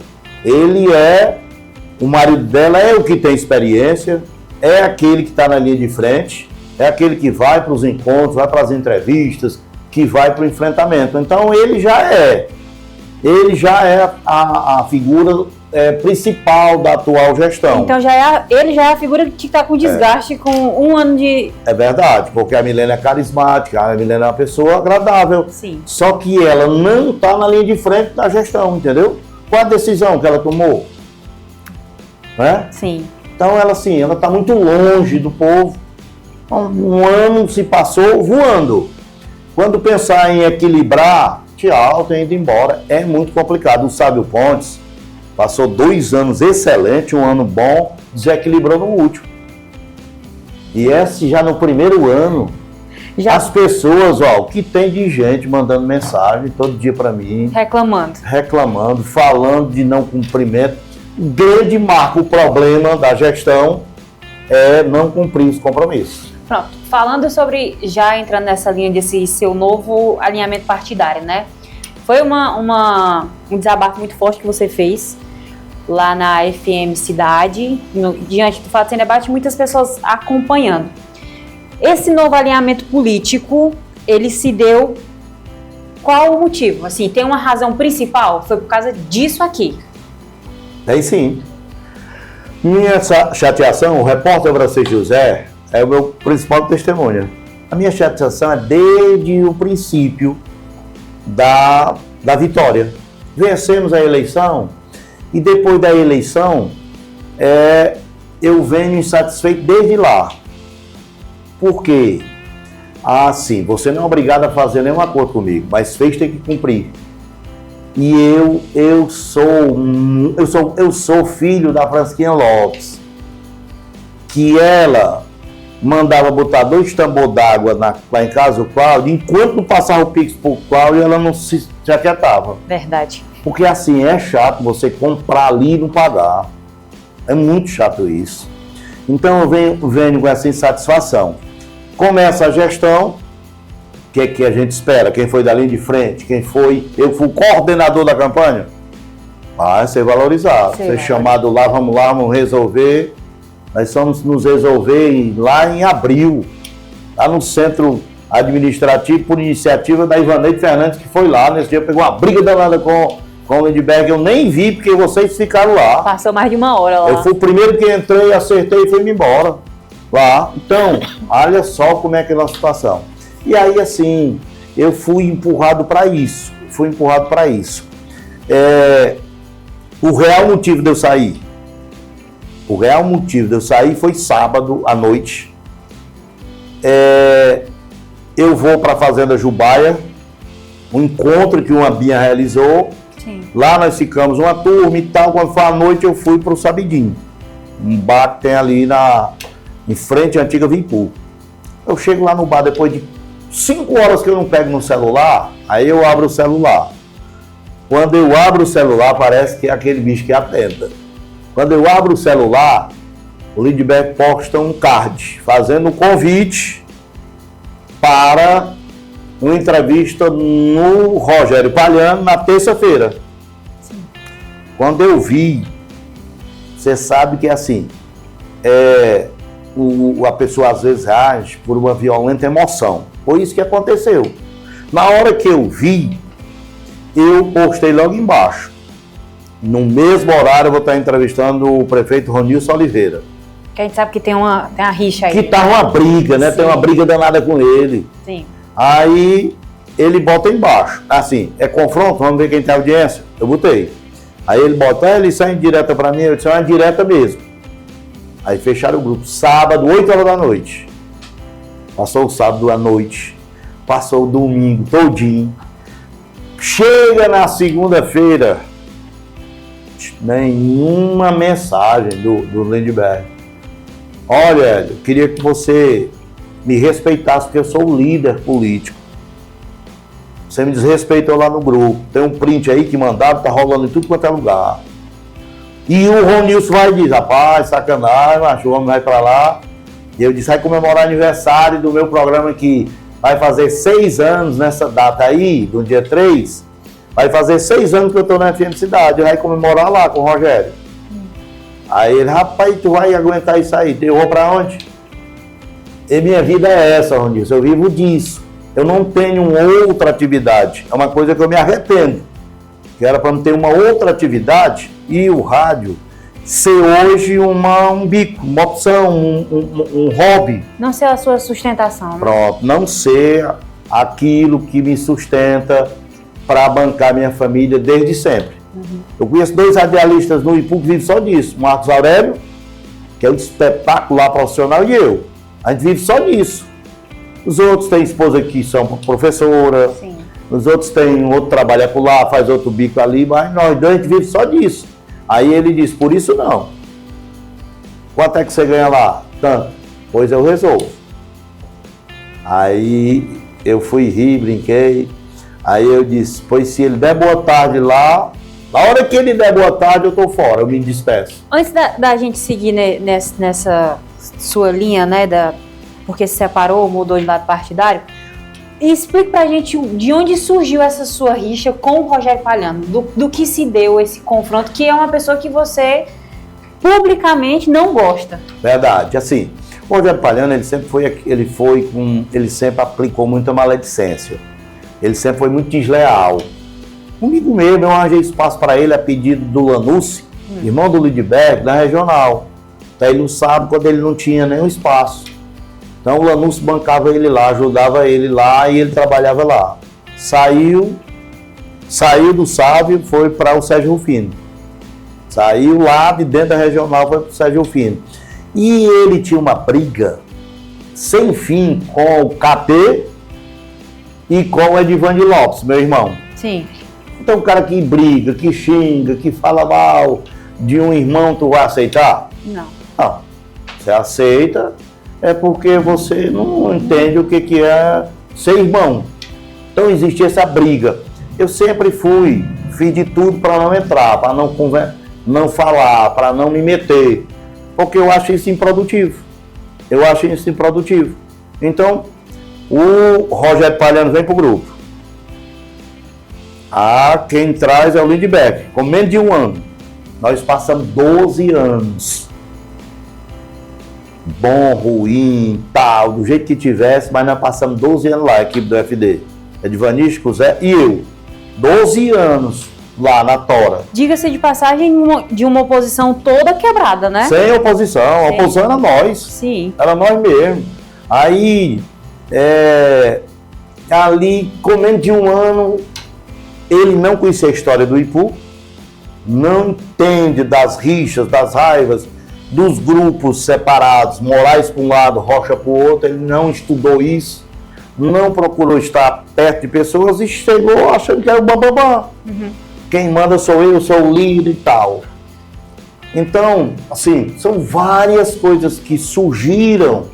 O marido dela é o que tem experiência, é aquele que está na linha de frente, é aquele que vai para os encontros, vai para as entrevistas, que vai para o enfrentamento. Então ele já é a figura principal da atual gestão. Então ele já é a figura que está com desgaste com um ano de... É verdade, porque a Milena é carismática, a Milena é uma pessoa agradável. Sim. Só que ela não está na linha de frente da gestão, entendeu? Qual a decisão que ela tomou? Né? Sim. Então ela está muito longe do povo. Um ano se passou voando. Quando pensar em equilibrar, tchau, tem ido embora. É muito complicado. O Sábio Pontes passou 2 anos excelentes, um ano bom, desequilibrou no último. E esse já no primeiro ano, as pessoas, o que tem de gente mandando mensagem todo dia para mim. Reclamando, falando de não cumprimento. Grande marco, o problema da gestão é não cumprir os compromissos. Pronto, falando sobre, já entrando nessa linha desse seu novo alinhamento partidário, né? Foi um desabafo muito forte que você fez lá na FM Cidade, diante do Fato Sem Debate, muitas pessoas acompanhando. Esse novo alinhamento político, ele se deu, qual o motivo? Assim, tem uma razão principal? Foi por causa disso aqui? Tem sim. Minha chateação, o repórter Francisco José é o meu principal testemunha. A minha chateação é desde o princípio da vitória. Vencemos a eleição e depois da eleição eu venho insatisfeito desde lá. Por quê? Sim, você não é obrigado a fazer nenhum acordo comigo, mas fez, tem que cumprir. E eu sou filho da Francisquinha Lopes, que ela mandava botar 2 tambores d'água lá em casa, o Cláudio, enquanto não passava o Pix pro Cláudio, ela não se aquietava. Verdade. Porque assim, é chato você comprar ali e não pagar. É muito chato isso. Então eu venho com essa insatisfação. Começa a gestão. O que a gente espera? Quem foi da linha de frente? Eu fui o coordenador da campanha? Vai ser valorizado. Ser chamado lá, vamos resolver. Nós vamos nos resolver lá em abril, lá no centro administrativo, por iniciativa da Ivaneide Fernandes, que foi lá. Nesse dia pegou uma briga danada com o Lindbergh. Eu nem vi, porque vocês ficaram lá. Passou mais de 1 hora lá. Eu fui o primeiro que entrei, acertei e fui-me embora lá. Então, olha só como é aquela situação. E aí, assim, eu fui empurrado para isso. O real motivo de eu sair. Foi sábado à noite. Eu vou para a Fazenda Jubaia, um encontro que uma Binha realizou. Sim. Lá nós ficamos uma turma e tal. Quando foi à noite, eu fui para o Sabidinho, um bar que tem ali em frente à antiga Vimpu. Eu chego lá no bar depois de 5 horas que eu não pego no celular, aí eu abro o celular. Quando eu abro o celular, parece que é aquele bicho que atenta. Quando eu abro o celular, o Lindbergh posta um card, fazendo um convite para uma entrevista no Rogério Palhano na terça-feira. Quando eu vi Você sabe que assim, a pessoa às vezes age por uma violenta emoção. Foi isso que aconteceu. Na hora que eu vi, eu postei logo embaixo. No mesmo horário eu vou estar entrevistando o prefeito Ronilson Oliveira. Que a gente sabe que tem uma rixa aí. Que tá uma briga, né? Sim. Tem uma briga danada com ele. Sim. Aí ele bota embaixo. Assim, é confronto, vamos ver quem tem audiência. Eu botei. Aí ele bota, ele sai direta pra mim, eu disse, é uma direta mesmo. Aí fecharam o grupo. Sábado, 8 horas da noite. Passou o sábado à noite. Passou o domingo todinho. Chega na segunda-feira, nenhuma mensagem do Lindbergh. Olha, eu queria que você me respeitasse, porque eu sou o líder político. Você me desrespeitou lá no grupo. Tem um print aí que mandaram, tá rolando em tudo quanto é lugar. E o Ronilson vai dizer, rapaz, sacanagem, macho, o homem vai pra lá. E eu disse, vai comemorar aniversário do meu programa que vai fazer 6 anos nessa data aí, do dia 3. Vai fazer 6 anos que eu tô na FM Cidade. Vai comemorar lá com o Rogério. Aí ele, rapaz, tu vai aguentar isso aí? Eu vou pra onde? E minha vida é essa, Ronilson. Eu vivo disso. Eu não tenho outra atividade. É uma coisa que eu me arrependo. Que era para não ter uma outra atividade e o rádio ser hoje um bico, uma opção, um hobby. Não ser a sua sustentação, né? Pronto, não ser aquilo que me sustenta para bancar minha família desde sempre. Eu conheço 2 radialistas no Ipu que vivem só disso. Marcos Aurélio, que é um espetacular profissional, e eu. A gente vive só disso. Os outros têm esposa que são professora. Sim. Os outros têm outro trabalha por lá, faz outro bico ali, mas nós dois a gente vive só disso. Aí ele diz, por isso não. Quanto é que você ganha lá? Tanto. Pois eu resolvo. Aí eu fui rir, brinquei. Aí eu disse, pois se ele der boa tarde lá, na hora que ele der boa tarde eu tô fora, eu me despeço. Antes da gente seguir nessa sua linha, né, porque se separou, mudou de lado partidário, explique pra gente de onde surgiu essa sua rixa com o Rogério Palhano, do que se deu esse confronto, que é uma pessoa que você publicamente não gosta. Verdade, assim, o Rogério Palhano, ele sempre aplicou muita maledicência, ele sempre foi muito desleal. Comigo mesmo, eu arranjei espaço para ele a pedido do Lanucci, irmão do Lindbergh, da regional. Então ele não sabe quando ele não tinha nenhum espaço. Então o Lanucci bancava ele lá, ajudava ele lá e ele trabalhava lá. Saiu do Sávio, foi para o Sérgio Rufino. Saiu lá de dentro da regional, foi para o Sérgio Rufino. E ele tinha uma briga sem fim com o KT e com o Edivande Lopes, meu irmão. Sim. Então o cara que briga, que xinga, que fala mal de um irmão, tu vai aceitar? Não. Não. Você aceita é porque você não entende o que é ser irmão. Então existe essa briga. Eu sempre fiz de tudo para não entrar, para não falar, para não me meter, porque eu acho isso improdutivo. Então, o Rogério Palhano vem pro grupo. Quem traz é o Lindbergh, com menos de 1 ano. Nós passamos 12 anos. Bom, ruim, tal, do jeito que tivesse, mas nós passamos 12 anos lá, a equipe do FD. Edvanístico, Zé e eu. 12 anos lá na Tora. Diga-se de passagem, de uma oposição toda quebrada, né? Sem oposição, a oposição era nós. Sim. Era nós mesmo. Aí, ali, com menos de 1 ano, ele não conhecia a história do Ipu, não entende das rixas, das raivas, dos grupos separados, Moraes para um lado, Rocha para o outro, ele não estudou isso, não procurou estar perto de pessoas e chegou achando que era o bambambam. Quem manda sou eu, sou o líder e tal. Então, assim, são várias coisas que surgiram,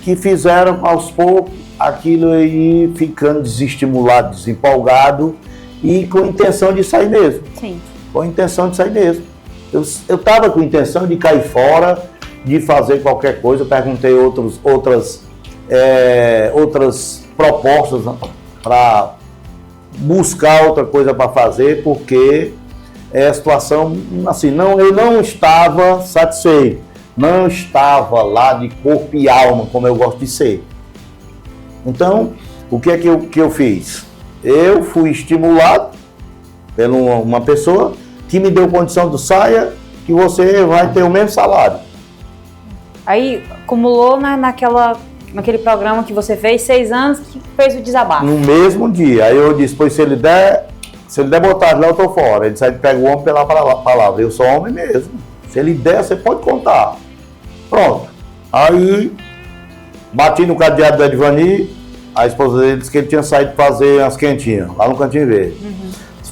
que fizeram aos poucos aquilo aí ficando desestimulado, desempolgado e com intenção de sair mesmo. Sim. Com intenção de sair mesmo. Eu estava com intenção de cair fora, de fazer qualquer coisa. Eu perguntei outras propostas para buscar outra coisa para fazer, porque a situação, assim, eu não estava satisfeito, não estava lá de corpo e alma, como eu gosto de ser. Então, o que é que eu fiz? Eu fui estimulado por uma pessoa que me deu condição de saia, que você vai ter o mesmo salário. Aí, acumulou naquele programa que você fez, 6 anos, que fez o desabafo. No mesmo dia. Aí eu disse, pois se ele der botar lá, eu tô fora. Ele disse, aí pega o homem pela palavra. Eu sou homem mesmo. Se ele der, você pode contar. Pronto. Aí, bati no cadeado do Edvani, a esposa dele disse que ele tinha saído fazer umas quentinhas, lá no Cantinho Verde.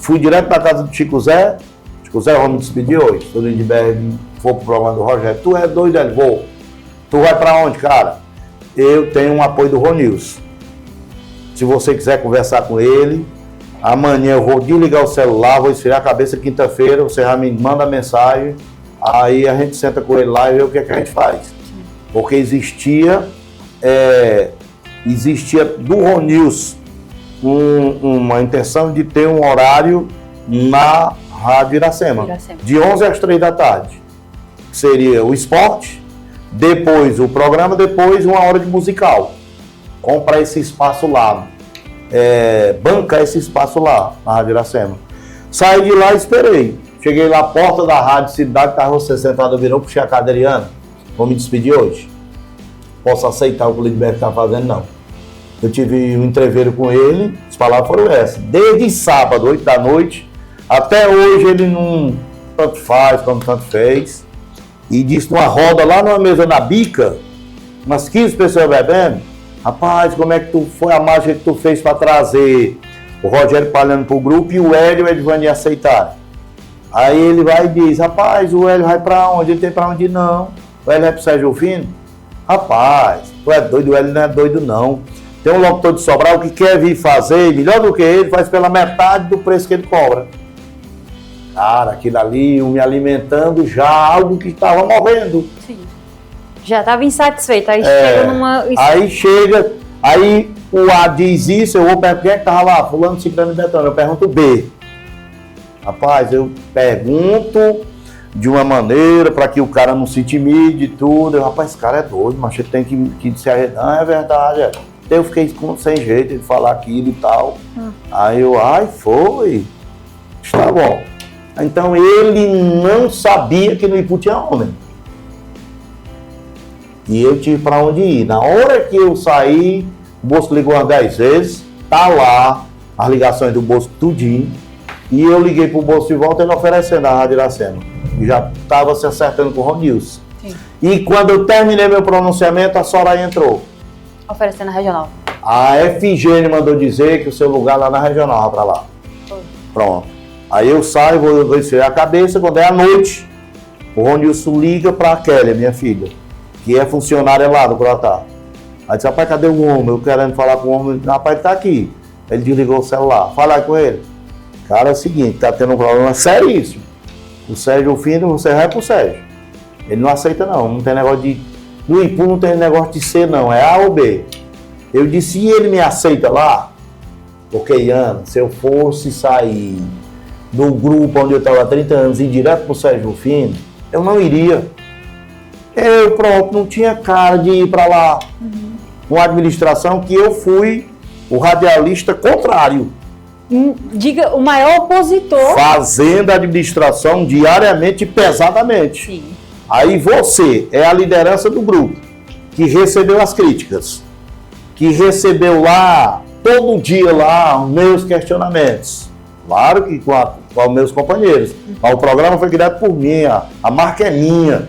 Fui direto pra casa do Chico Zé. Chico Zé, vamos me despedir hoje. Todo de Berg, for pro programa do Rogério. Tu é doido, ele? Vou. Tu vai pra onde, cara? Eu tenho um apoio do Ronilson. Se você quiser conversar com ele, amanhã eu vou desligar o celular, vou esfriar a cabeça quinta-feira, você já me manda mensagem, aí a gente senta com ele lá e vê o que é que a gente faz. Porque existia do Ronilson uma intenção de ter um horário na Rádio Iracema. De 11 às 3 da tarde. Seria o esporte, depois o programa, depois uma hora de musical. Comprar esse espaço lá. Bancar esse espaço lá, na Rádio Iracema. Saí de lá e esperei. Cheguei lá, porta da Rádio Cidade, estava você sentado, virou, puxei a cadeiriana. Vou me despedir hoje. Posso aceitar o que o Lidberto está fazendo? Não. Eu tive um entreveiro com ele, as palavras foram essas. Desde sábado, 8 da noite, até hoje ele não tanto faz, como tanto fez. E disse numa roda lá numa mesa na Bica, umas 15 pessoas bebendo, rapaz, como é que foi a mágica que tu fez para trazer o Rogério Palhano pro grupo e o Hélio e o Edvani aceitaram? Aí ele vai e diz, rapaz, o Hélio vai para onde? Ele tem para onde não. O Hélio vai pro Sérgio Fino? Rapaz, tu é doido, o Hélio não é doido não. Tem um locutor de Sobral que quer vir fazer, melhor do que ele, faz pela metade do preço que ele cobra. Cara, aquilo ali, me alimentando já algo que estava morrendo. Sim. Já estava insatisfeito, aí chega numa... Aí o A diz isso, eu vou perguntar quem é que estava lá, fulano, ciclano e betano, eu pergunto B. Rapaz, eu pergunto de uma maneira para que o cara não se intimide e tudo. Rapaz, esse cara é doido, mas ele tem que se arredar, é verdade. Eu fiquei sem jeito de falar aquilo e tal. Aí foi. Está bom. Então ele não sabia que no Ipu tinha homem. E eu tive para onde ir. Na hora que eu saí, o Bosco ligou umas 10 vezes, tá lá as ligações do Bosco tudinho. E eu liguei pro Bosco de volta, ele oferecendo a Rádio Iracema. E já estava se acertando com o Ronilson. E quando eu terminei meu pronunciamento, a Soraya entrou. Oferecendo a regional. A FGN mandou dizer que o seu lugar lá na regional, vai pra lá. Pronto. Aí eu saio, vou esfriar a cabeça, quando é à noite, o Ronilson liga pra Kelly, minha filha, que é funcionária lá do Croatá. Aí disse, rapaz, cadê o homem? Eu querendo falar com o homem, rapaz, ele tá aqui. Ele desligou o celular, fala aí com ele. Cara, é o seguinte, tá tendo um problema seríssimo. O Sérgio Fino, você vai pro Sérgio. Ele não aceita não tem negócio de... No Ipu não tem negócio de C não, é A ou B. Eu disse, e ele me aceita lá? Porque, Iana, se eu fosse sair do grupo onde eu estava há 30 anos e ir direto pro Sérgio Fino, eu não iria. Eu, pronto, não tinha cara de ir para lá. Uma administração que eu fui o radialista contrário. Diga, o maior opositor. Fazendo a administração diariamente e pesadamente. Sim. Aí você é a liderança do grupo, que recebeu as críticas, que recebeu lá, todo dia lá, os meus questionamentos. Claro que com os meus companheiros. Mas o programa foi criado por mim, a marca é minha.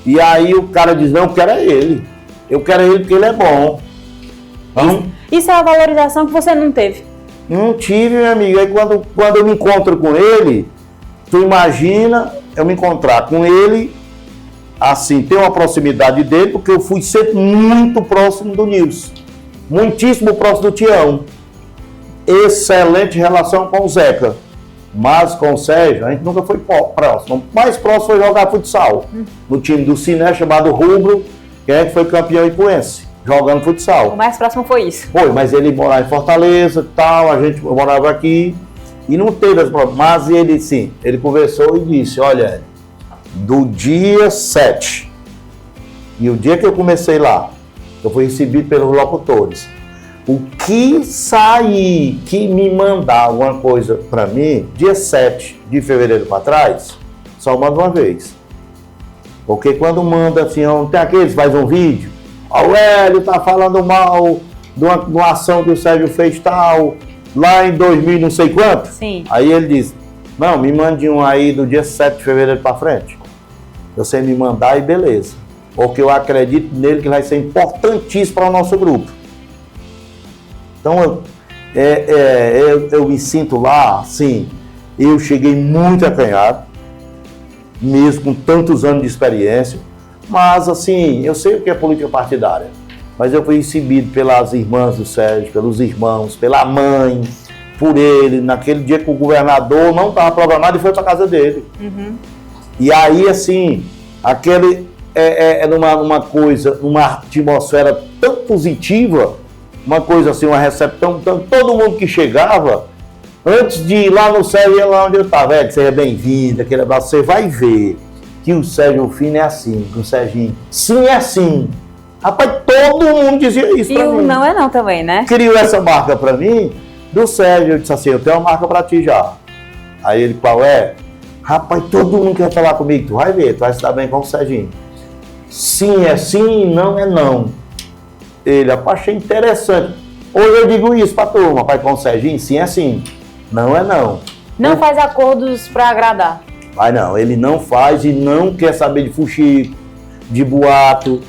E aí o cara diz, não, eu quero é ele. Eu quero ele porque ele é bom. Então, isso é a valorização que você não teve. Não tive, minha amiga. Aí quando eu me encontro com ele, tu imagina eu me encontrar com ele, assim, ter uma proximidade dele, porque eu fui sempre muito próximo do Nilson. Muitíssimo próximo do Tião. Excelente relação com o Zeca. Mas com o Sérgio, a gente nunca foi próximo. O mais próximo foi jogar futsal. No time do Ciné, chamado Rubro, que a gente foi campeão ipuense, jogando futsal. O mais próximo foi isso. Foi, mas ele morava em Fortaleza e tal, eu morava aqui. E não teve esse problema. Mas ele, sim, ele conversou e disse, olha, do dia 7, e o dia que eu comecei lá, eu fui recebido pelos locutores. O que sair, que me mandar alguma coisa para mim, dia 7 de fevereiro para trás, só manda uma vez. Porque quando manda assim, tem aqueles, faz um vídeo, o Hélio tá falando mal de uma ação que o Sérgio fez tal, lá em 2000 não sei quanto. Sim. Aí ele diz, não, me mande um aí do dia 7 de fevereiro para frente. Você me mandar e beleza. Porque eu acredito nele que vai ser importantíssimo para o nosso grupo. Então, eu me sinto lá, assim, eu cheguei muito acanhado, mesmo com tantos anos de experiência, mas, assim, eu sei o que é política partidária, mas eu fui recebido pelas irmãs do Sérgio, pelos irmãos, pela mãe, por ele, naquele dia que o governador não estava programado e foi para a casa dele. Uhum. E aí, assim, aquele, numa coisa, numa atmosfera tão positiva, uma coisa assim, uma recepção, todo mundo que chegava, antes de ir lá no Sérgio, ia lá onde eu estava, seja bem-vindo, aquele abraço, você vai ver que o Sérgio Fino é assim, que o Serginho, sim, é assim. Rapaz, todo mundo dizia isso pra mim. E o não é não também, né? Criou essa marca pra mim, do Sérgio, eu disse assim, eu tenho uma marca pra ti já. Aí ele, qual é? Rapaz, todo mundo quer falar comigo, tu vai ver, tu vai se dar bem com o Serginho. Sim, é sim, não é não. Ele, rapaz, achei interessante. Hoje eu digo isso pra turma, rapaz, com o Serginho, sim é sim, não é não. Não faz acordos pra agradar. Mas não, ele não faz e não quer saber de fuxico, de boato.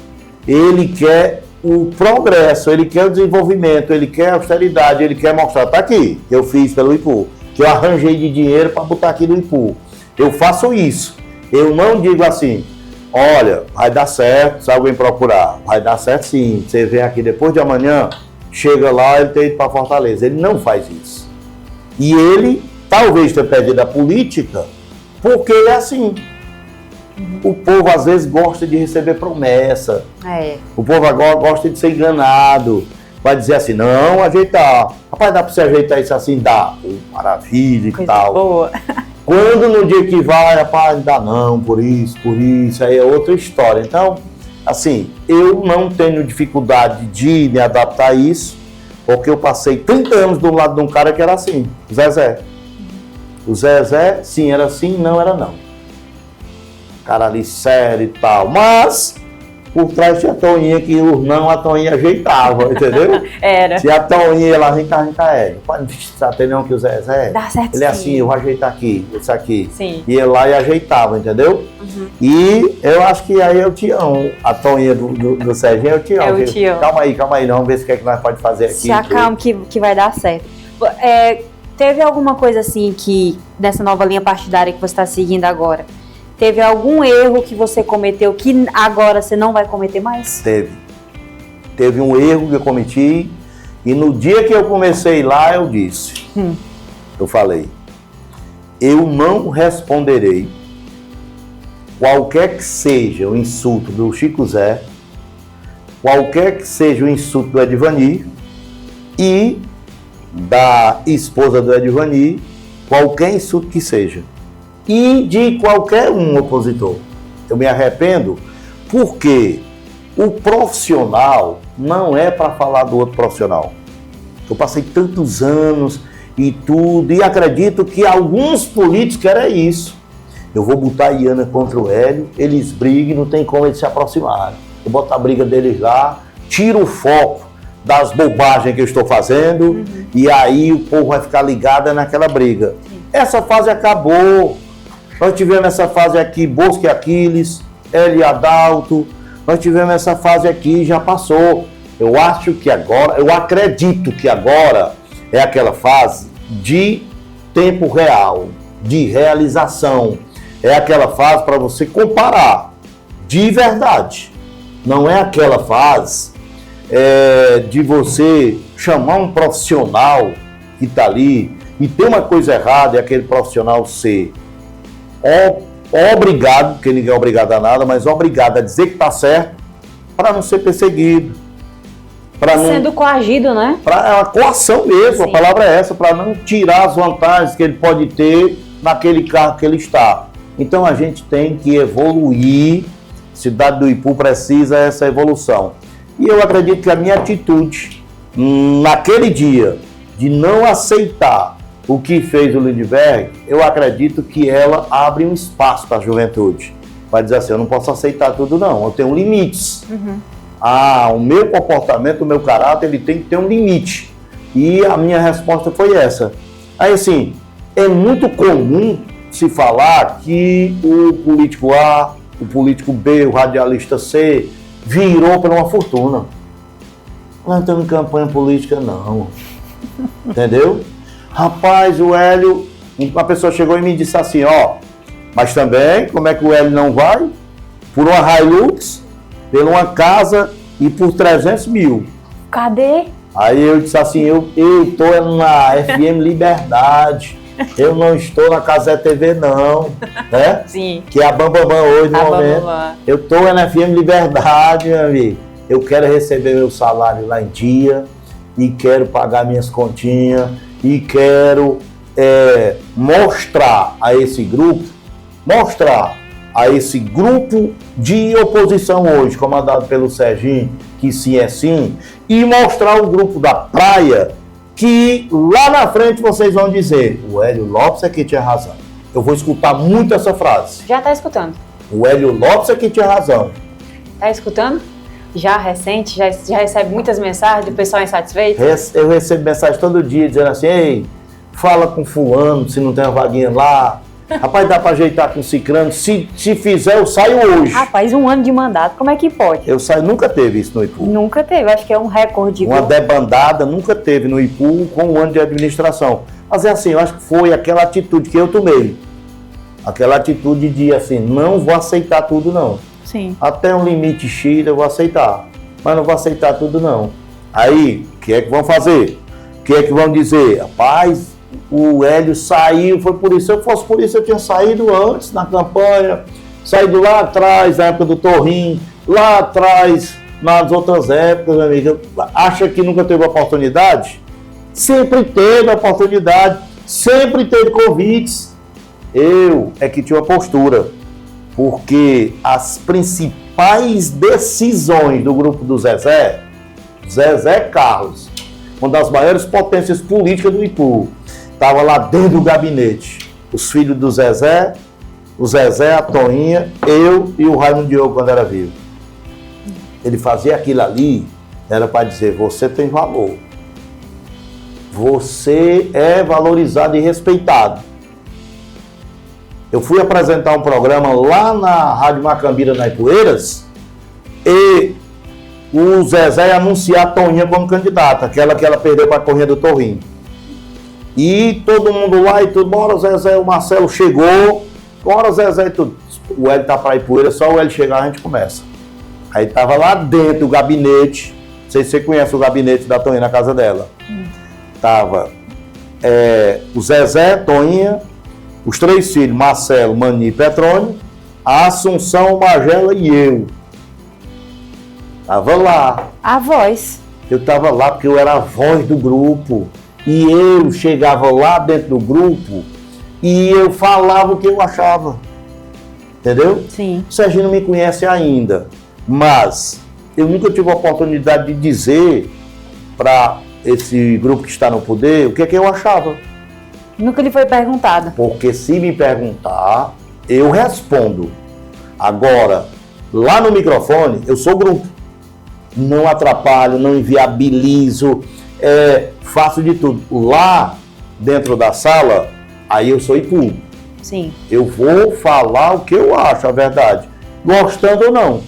Ele quer o progresso, ele quer o desenvolvimento, ele quer a austeridade, ele quer mostrar, tá aqui, que eu fiz pelo IPU, que eu arranjei de dinheiro para botar aqui no IPU. Eu faço isso. Eu não digo assim, olha, vai dar certo se alguém procurar. Vai dar certo sim. Você vem aqui depois de amanhã, chega lá, ele tem ido para Fortaleza. Ele não faz isso. E ele talvez tenha perdido a política porque ele é assim. O povo às vezes gosta de receber promessa. O povo agora gosta de ser enganado. Vai dizer assim, não, ajeitar. Rapaz, dá para você ajeitar isso assim? Dá. Maravilha e coisa tal. Boa. Quando no dia que vai, rapaz, dá não, por isso, aí é outra história. Então, assim, eu não tenho dificuldade de me adaptar a isso, porque eu passei 30 anos do lado de um cara que era assim, o Zezé. O Zezé, sim, era assim, não era não. Cara ali sério e tal, mas por trás tinha a Toninha que o não, a Toninha ajeitava, entendeu? Era. Se a Toninha, ela vem cá, ele. Pode ter não que o Zezé. Dá certo. Ele é assim, eu vou ajeitar aqui, isso aqui. Sim. E ele lá e ajeitava, entendeu? Uhum. E eu acho que aí eu te amo. A Toninha do Serginho, eu te amo. Eu te amo. Calma aí, não, vamos ver se o que é que nós podemos fazer aqui. Se acalme que vai dar certo. Teve alguma coisa assim que, nessa nova linha partidária que você está seguindo agora, teve algum erro que você cometeu que agora você não vai cometer mais? Teve um erro que eu cometi e no dia que eu comecei lá eu disse, eu falei, eu não responderei qualquer que seja o insulto do Chico Zé, qualquer que seja o insulto do Edivani e da esposa do Edivani, qualquer insulto que seja. E de qualquer um opositor. Eu me arrependo porque o profissional não é para falar do outro profissional. Eu passei tantos anos e tudo, e acredito que alguns políticos querem isso. Eu vou botar a Iana contra o Hélio, eles brigam, não tem como eles se aproximarem. Eu boto a briga deles lá, tiro o foco das bobagens que eu estou fazendo, e aí o povo vai ficar ligado naquela briga. Essa fase acabou. Nós tivemos essa fase aqui, Bosco e Aquiles, Hélio Adalto, nós tivemos essa fase aqui, já passou. Eu acho que agora, eu acredito que agora é aquela fase de tempo real, de realização. É aquela fase para você comparar, de verdade. Não é aquela fase de você chamar um profissional que está ali e ter uma coisa errada e aquele profissional ser obrigado, porque ninguém é obrigado a nada, mas obrigado a dizer que está certo para não ser perseguido. para não... Sendo coagido, né? É uma coação mesmo, Sim. a palavra é essa, para não tirar as vantagens que ele pode ter naquele cargo que ele está. Então a gente tem que evoluir, a cidade do Ipu precisa dessa evolução. E eu acredito que a minha atitude, naquele dia, de não aceitar o que fez o Lindbergh, eu acredito que ela abre um espaço para a juventude. Vai dizer assim, eu não posso aceitar tudo não, eu tenho limites. O meu comportamento, o meu caráter, ele tem que ter um limite. E a minha resposta foi essa. Aí assim, é muito comum se falar que o político A, o político B, o radialista C, virou por uma fortuna. Nós não estamos em campanha política não. Entendeu? Rapaz, o Hélio, uma pessoa chegou e me disse assim, mas também, como é que o Hélio não vai? Por uma Hilux, por uma casa e por 300 mil. Cadê? Aí eu disse assim, eu estou na FM Liberdade, eu não estou na Casé TV não, né? Sim. Que é a Bambambam hoje no momento. Eu estou na FM Liberdade, meu amigo. Eu quero receber meu salário lá em dia e quero pagar minhas continhas e quero mostrar a esse grupo de oposição hoje, comandado pelo Serginho, que sim é sim, e mostrar o grupo da praia que lá na frente vocês vão dizer, o Hélio Lopes é que tinha razão. Eu vou escutar muito essa frase. Já está escutando. O Hélio Lopes é que tinha razão. Está escutando? Já recente? Já recebe muitas mensagens do pessoal insatisfeito? Eu recebo mensagem todo dia dizendo assim, ei, fala com fulano se não tem uma vaguinha lá. Rapaz, dá pra ajeitar com ciclano. Se fizer, eu saio hoje. Rapaz, 1 ano de mandato, como é que pode? Eu saio, nunca teve isso no Ipu. Nunca teve, acho que é um recorde. Uma debandada nunca teve no Ipu com 1 ano de administração. Mas é assim, eu acho que foi aquela atitude que eu tomei. Aquela atitude de assim, não vou aceitar tudo não. Sim. Até um limite X eu vou aceitar. Mas não vou aceitar tudo não. Aí, o que é que vão fazer? O que é que vão dizer? Rapaz, o Hélio saiu, foi por isso. Se eu fosse por isso, eu tinha saído antes na campanha, saído lá atrás, na época do Torrinho, lá atrás, nas outras épocas, meu amigo. Acha que nunca teve oportunidade? Sempre teve oportunidade, sempre teve convites. Eu é que tinha uma postura, porque as principais decisões do grupo do Zezé Carlos, uma das maiores potências políticas do Ipu, estava lá dentro do gabinete. Os filhos do Zezé, o Zezé, a Toinha, eu e o Raimundo Diogo quando era vivo. Ele fazia aquilo ali, era para dizer, você tem valor. Você é valorizado e respeitado. Eu fui apresentar um programa lá na Rádio Macambira, na Ipueiras, e o Zezé ia anunciar a Toinha como candidata, aquela que ela perdeu para a corrida do Torrinho. E todo mundo lá e tudo, bora Zezé, o Marcelo chegou, bora Zezé e tudo. O Hélio tá para Ipueira, só o Hélio chegar a gente começa. Aí tava lá dentro do gabinete, não sei se você conhece o gabinete da Toinha na casa dela. Tava o Zezé, Toinha, os 3 filhos, Marcelo, Mani e Petrônio, a Assunção, Magela e eu. Tava lá. A voz. Eu tava lá porque eu era a voz do grupo. E eu chegava lá dentro do grupo e eu falava o que eu achava. Entendeu? Sim. O Serginho não me conhece ainda, mas eu nunca tive a oportunidade de dizer para esse grupo que está no poder o que é que eu achava. Nunca lhe foi perguntado. Porque se me perguntar, eu respondo. Agora, lá no microfone, eu sou grupo. Não atrapalho, não inviabilizo, faço de tudo. Lá, dentro da sala, aí eu sou Ipu. Sim. Eu vou falar o que eu acho, a verdade. Gostando ou não.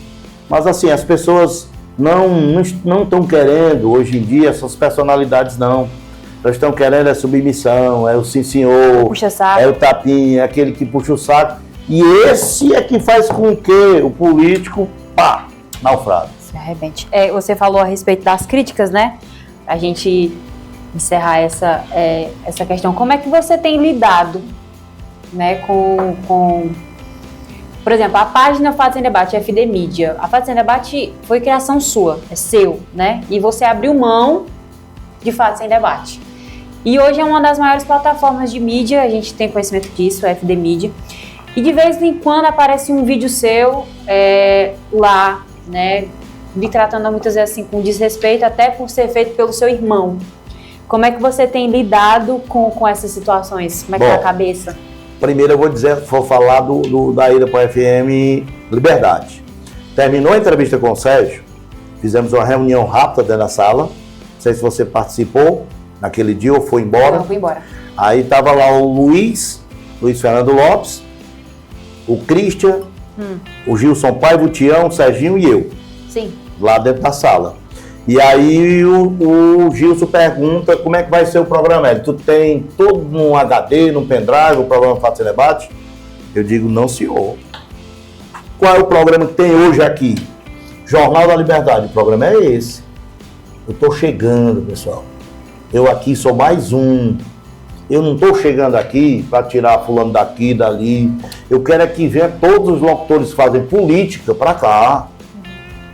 Mas assim, as pessoas não estão querendo, hoje em dia, essas personalidades não. Elas estão querendo submissão, o sim senhor, Puxa saco. o tapinha, aquele que puxa o saco. E esse é que faz com que o político, naufrague. Se arrebente. Você falou a respeito das críticas, né? A gente encerrar essa questão. Como é que você tem lidado, né, com Por exemplo, a página Fato Sem Debate, FD Mídia. A Fato Sem Debate foi criação sua, é seu, né? E você abriu mão de Fato Sem Debate. E hoje é uma das maiores plataformas de mídia, a gente tem conhecimento disso, a FD Mídia. E de vez em quando aparece um vídeo seu lá, né? Me tratando muitas vezes assim com desrespeito, até por ser feito pelo seu irmão. Como é que você tem lidado com essas situações? Como é que tá a cabeça? Primeiro eu vou falar da ida para a FM Liberdade. Terminou a entrevista com o Sérgio, fizemos uma reunião rápida dentro da sala. Não sei se você participou naquele dia ou foi embora. Não, fui embora. Aí estava lá o Luiz Fernando Lopes, o Christian, o Gilson Paiva, o Tião, o Serginho e eu. Sim. Lá dentro da sala. E aí o Gilson pergunta como é que vai ser o programa. Tu tem todo num HD, num pendrive, o programa Fato Sem Debate? Eu digo, não, senhor. Qual é o programa que tem hoje aqui? Jornal da Liberdade. O programa é esse. Eu estou chegando, pessoal. Eu aqui sou mais um. Eu não estou chegando aqui para tirar fulano daqui, dali. Eu quero é que venha todos os locutores que fazem política para cá.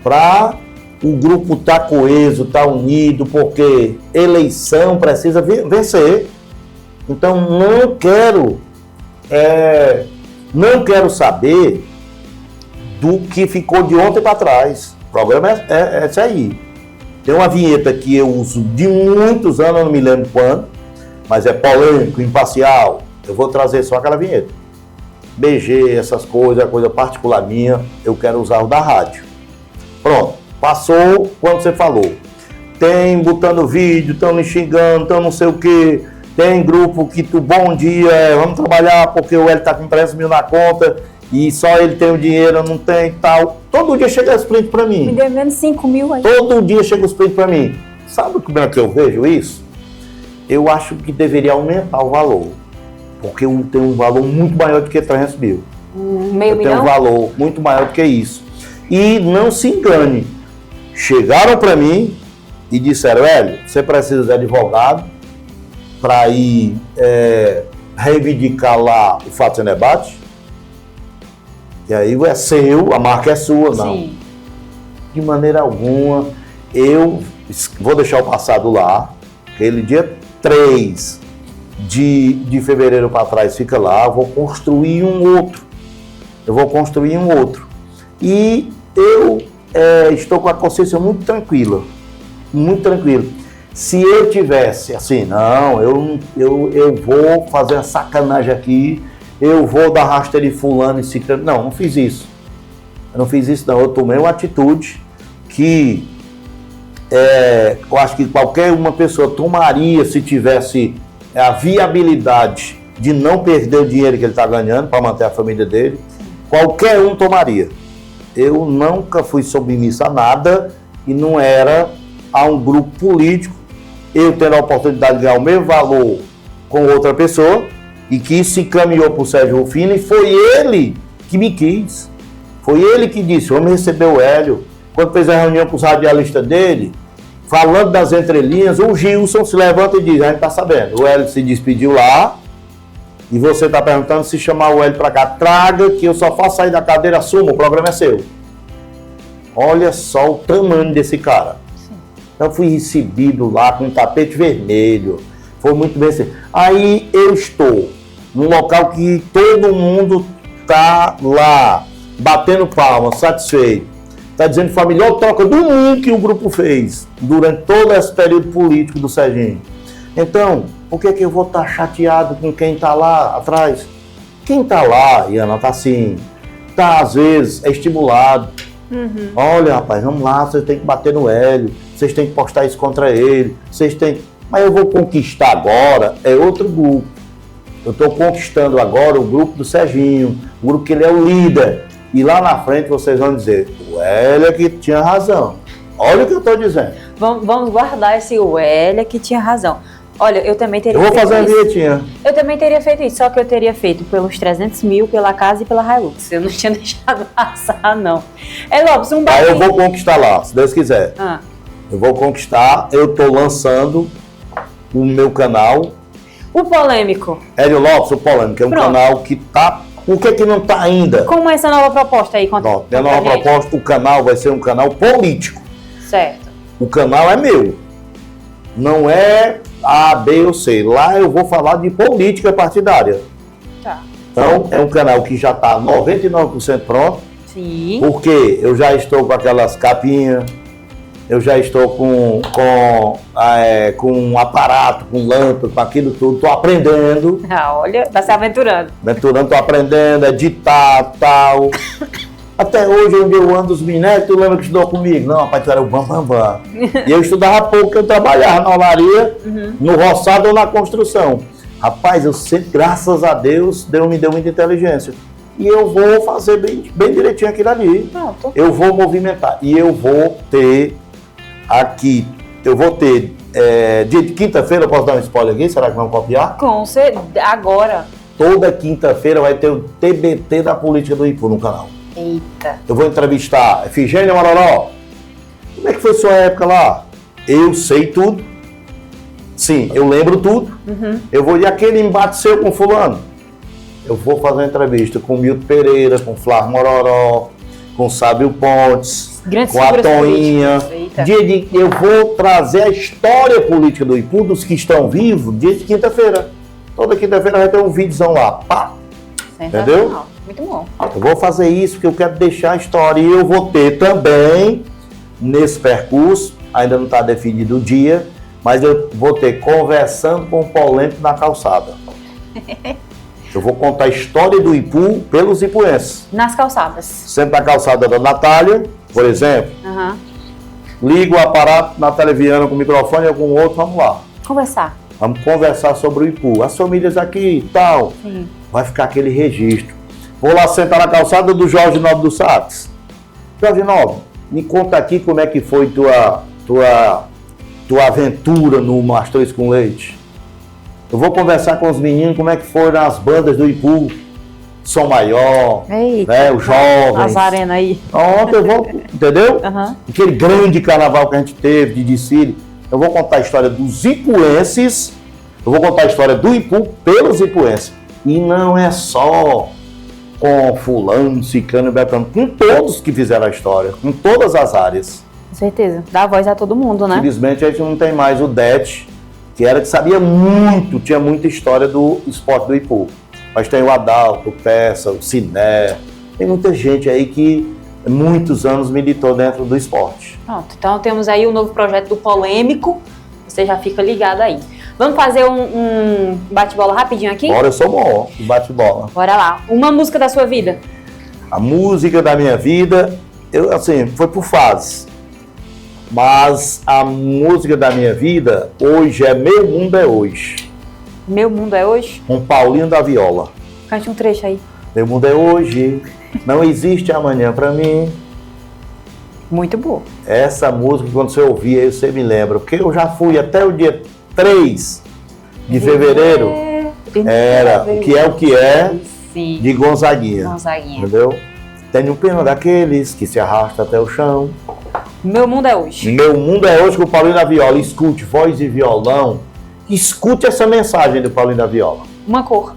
Para o grupo estar coeso, estar unido, porque eleição precisa vencer. Então não quero saber do que ficou de ontem para trás. O programa é esse aí. Tem uma vinheta que eu uso de muitos anos, eu não me lembro quando, mas é polêmico, imparcial. Eu vou trazer só aquela vinheta. BG, essas coisas, coisa particular minha, eu quero usar o da rádio. Pronto. Passou quando você falou. Tem botando vídeo, estão me xingando, estão não sei o quê. Tem grupo que bom dia, vamos trabalhar porque o Hélio está com 3 mil na conta e só ele tem o dinheiro, não tem tal. Todo dia chega os prints para mim. Me devendo 5 mil aí. Todo dia chega os prints para mim. Sabe como é que eu vejo isso? Eu acho que deveria aumentar o valor. Porque eu tenho um valor muito maior do que 300 mil. Meio milhão? Eu tenho um valor muito maior do que isso. E não se engane. Chegaram para mim e disseram, Hélio, você precisa de advogado para ir reivindicar lá o Fato Sem Debate? E aí é seu, a marca é sua, não. Sim. De maneira alguma, eu vou deixar o passado lá, aquele dia 3 de fevereiro para trás fica lá, eu vou construir um outro. E eu estou com a consciência muito tranquila. Se eu tivesse assim, não, eu vou fazer uma sacanagem aqui, eu vou dar rasteira de fulano e ciclano. Não fiz isso. Eu tomei uma atitude que eu acho que qualquer uma pessoa tomaria se tivesse a viabilidade de não perder o dinheiro que ele está ganhando para manter a família dele. Qualquer um tomaria. Eu nunca fui submisso a nada e não era a um grupo político. Eu tendo a oportunidade de ganhar o mesmo valor com outra pessoa e que isso se encaminhou para o Sérgio Rufino e foi ele que me quis. Foi ele que disse, vamos receber o Hélio. Quando fez a reunião com os radialistas dele, falando das entrelinhas, o Gilson se levanta e diz, a gente está sabendo, o Hélio se despediu lá, e você está perguntando se chamar o Hélio para cá, traga que eu só faço sair da cadeira, assuma, o programa é seu. Olha só o tamanho desse cara. Sim. Eu fui recebido lá com um tapete vermelho, foi muito bem assim. Aí eu estou num local que todo mundo está lá, batendo palmas, satisfeito. Está dizendo que foi a melhor troca do mundo que o grupo fez durante todo esse período político do Serginho. Então, por que eu vou estar chateado com quem está lá atrás? Quem está lá, Iana, está assim, está às vezes estimulado. Olha, rapaz, vamos lá, vocês têm que bater no Hélio, vocês têm que postar isso contra ele, mas eu vou conquistar agora, é outro grupo. Eu estou conquistando agora o grupo do Serginho, o grupo que ele é o líder. E lá na frente vocês vão dizer, o Hélio é que tinha razão. Olha o que eu estou dizendo. Vamos guardar esse o Hélio é que tinha razão. Olha, eu também teria feito isso. Eu vou fazer a vinhetinha. Eu também teria feito isso, só que eu teria feito pelos 300 mil, pela casa e pela Hilux. Eu não tinha deixado passar, não. Lopes, um barulho. Aí eu vou conquistar lá, se Deus quiser. Eu vou conquistar, eu estou lançando o meu canal. O polêmico. Hélio Lopes, o polêmico, é um canal que está O que é que não está ainda? Como é essa nova proposta aí? Conta, Pronto, a conta nova pra gente. proposta, o canal vai ser um canal político. Certo. O canal é meu. Não é A, B ou C. Lá eu vou falar de política partidária. Tá. Então, é um canal que já está 99% pronto, Sim. porque eu já estou com aquelas capinhas, eu já estou com um aparato, com lâmpada, com aquilo tudo. Estou aprendendo, Ah, olha, tá se aventurando. estou aprendendo, editar, tal. Até hoje, onde eu ando, os meninos, tu lembra que estudou comigo? Não, rapaz, tu era o bam. E eu estudava pouco, porque eu trabalhava na olaria, no roçado ou na construção. Rapaz, eu sempre, graças a Deus, Deus me deu muita inteligência. E eu vou fazer bem direitinho aquilo ali. Pronto. Eu vou movimentar. E eu vou ter aqui, dia de quinta-feira, eu posso dar um spoiler aqui? Será que vão copiar? Com certeza. Agora. Toda quinta-feira vai ter o TBT da política do Ipu no canal. Eita. Eu vou entrevistar Efigênia Mororó. Como é que foi sua época lá? Eu sei tudo. Sim, eu lembro tudo. Eu vou, e aquele embate seu com fulano? Eu vou fazer uma entrevista com Milton Pereira, com Flávio Mororó, com Sábio Pontes, Grandes com a figuras Toinha. políticas. Eita. Eu vou trazer a história política do Ipu, dos que estão vivos, dia de quinta-feira. Toda quinta-feira vai ter um vídeozão lá. Pá. Sensacional. Muito bom. Eu vou fazer isso porque eu quero deixar a história. E eu vou ter também, nesse percurso, ainda não está definido o dia, mas eu vou ter Conversando com o Polêmico na Calçada. Eu vou contar a história do Ipu pelos ipuenses. Nas calçadas. Sempre na calçada da Natália, por exemplo. Aham. Ligo o aparato, Natália Viana com o microfone e com o outro, vamos lá. Conversar. Vamos conversar sobre o Ipu. As famílias aqui e tal. Sim. Vai ficar aquele registro. Vou lá sentar na calçada do Jorge Nobre dos Santos. Jorge Nobre, me conta aqui como é que foi tua aventura no Mastruz com Leite. Eu vou conversar com os meninos como é que foram as bandas do Ipu, Som Maior, Eita. né, os jovens. As arenas aí. Ontem eu vou, entendeu? Aham. Aquele grande carnaval que a gente teve de desfile. Eu vou contar a história dos ipuenses, eu vou contar a história do Ipu pelos ipuenses. E não é só com fulano, ciclano e beltrano, com todos que fizeram a história, com todas as áreas. Com certeza. Dá voz a todo mundo, né? Infelizmente a gente não tem mais o Det, que sabia muito, tinha muita história do esporte do Ipu. Mas tem o Adalto, o Peça, o Ciné, tem muita gente aí que muitos anos militou dentro do esporte. Pronto. Então temos aí o novo projeto do Polêmico. Você já fica ligado aí. Vamos fazer um bate-bola rapidinho aqui? Bora, eu sou bom, bate-bola. Bora lá. Uma música da sua vida. A música da minha vida, foi por fases. Mas a música da minha vida, hoje é Meu Mundo é Hoje. Meu Mundo é Hoje? Com Paulinho da Viola. Cante um trecho aí. Meu mundo é hoje, não existe amanhã pra mim. Muito boa. Essa música, quando você ouvir aí, você me lembra. Porque eu já fui até o dia 3 de fevereiro. Era o que é Sim. de Gonzaguinha. Gonzaguinha. Entendeu? Tenho pena daqueles que se arrastam até o chão. Meu Mundo é Hoje. Meu mundo é hoje com o Paulinho da Viola. Escute, voz e violão. Escute essa mensagem do Paulinho da Viola. Uma cor.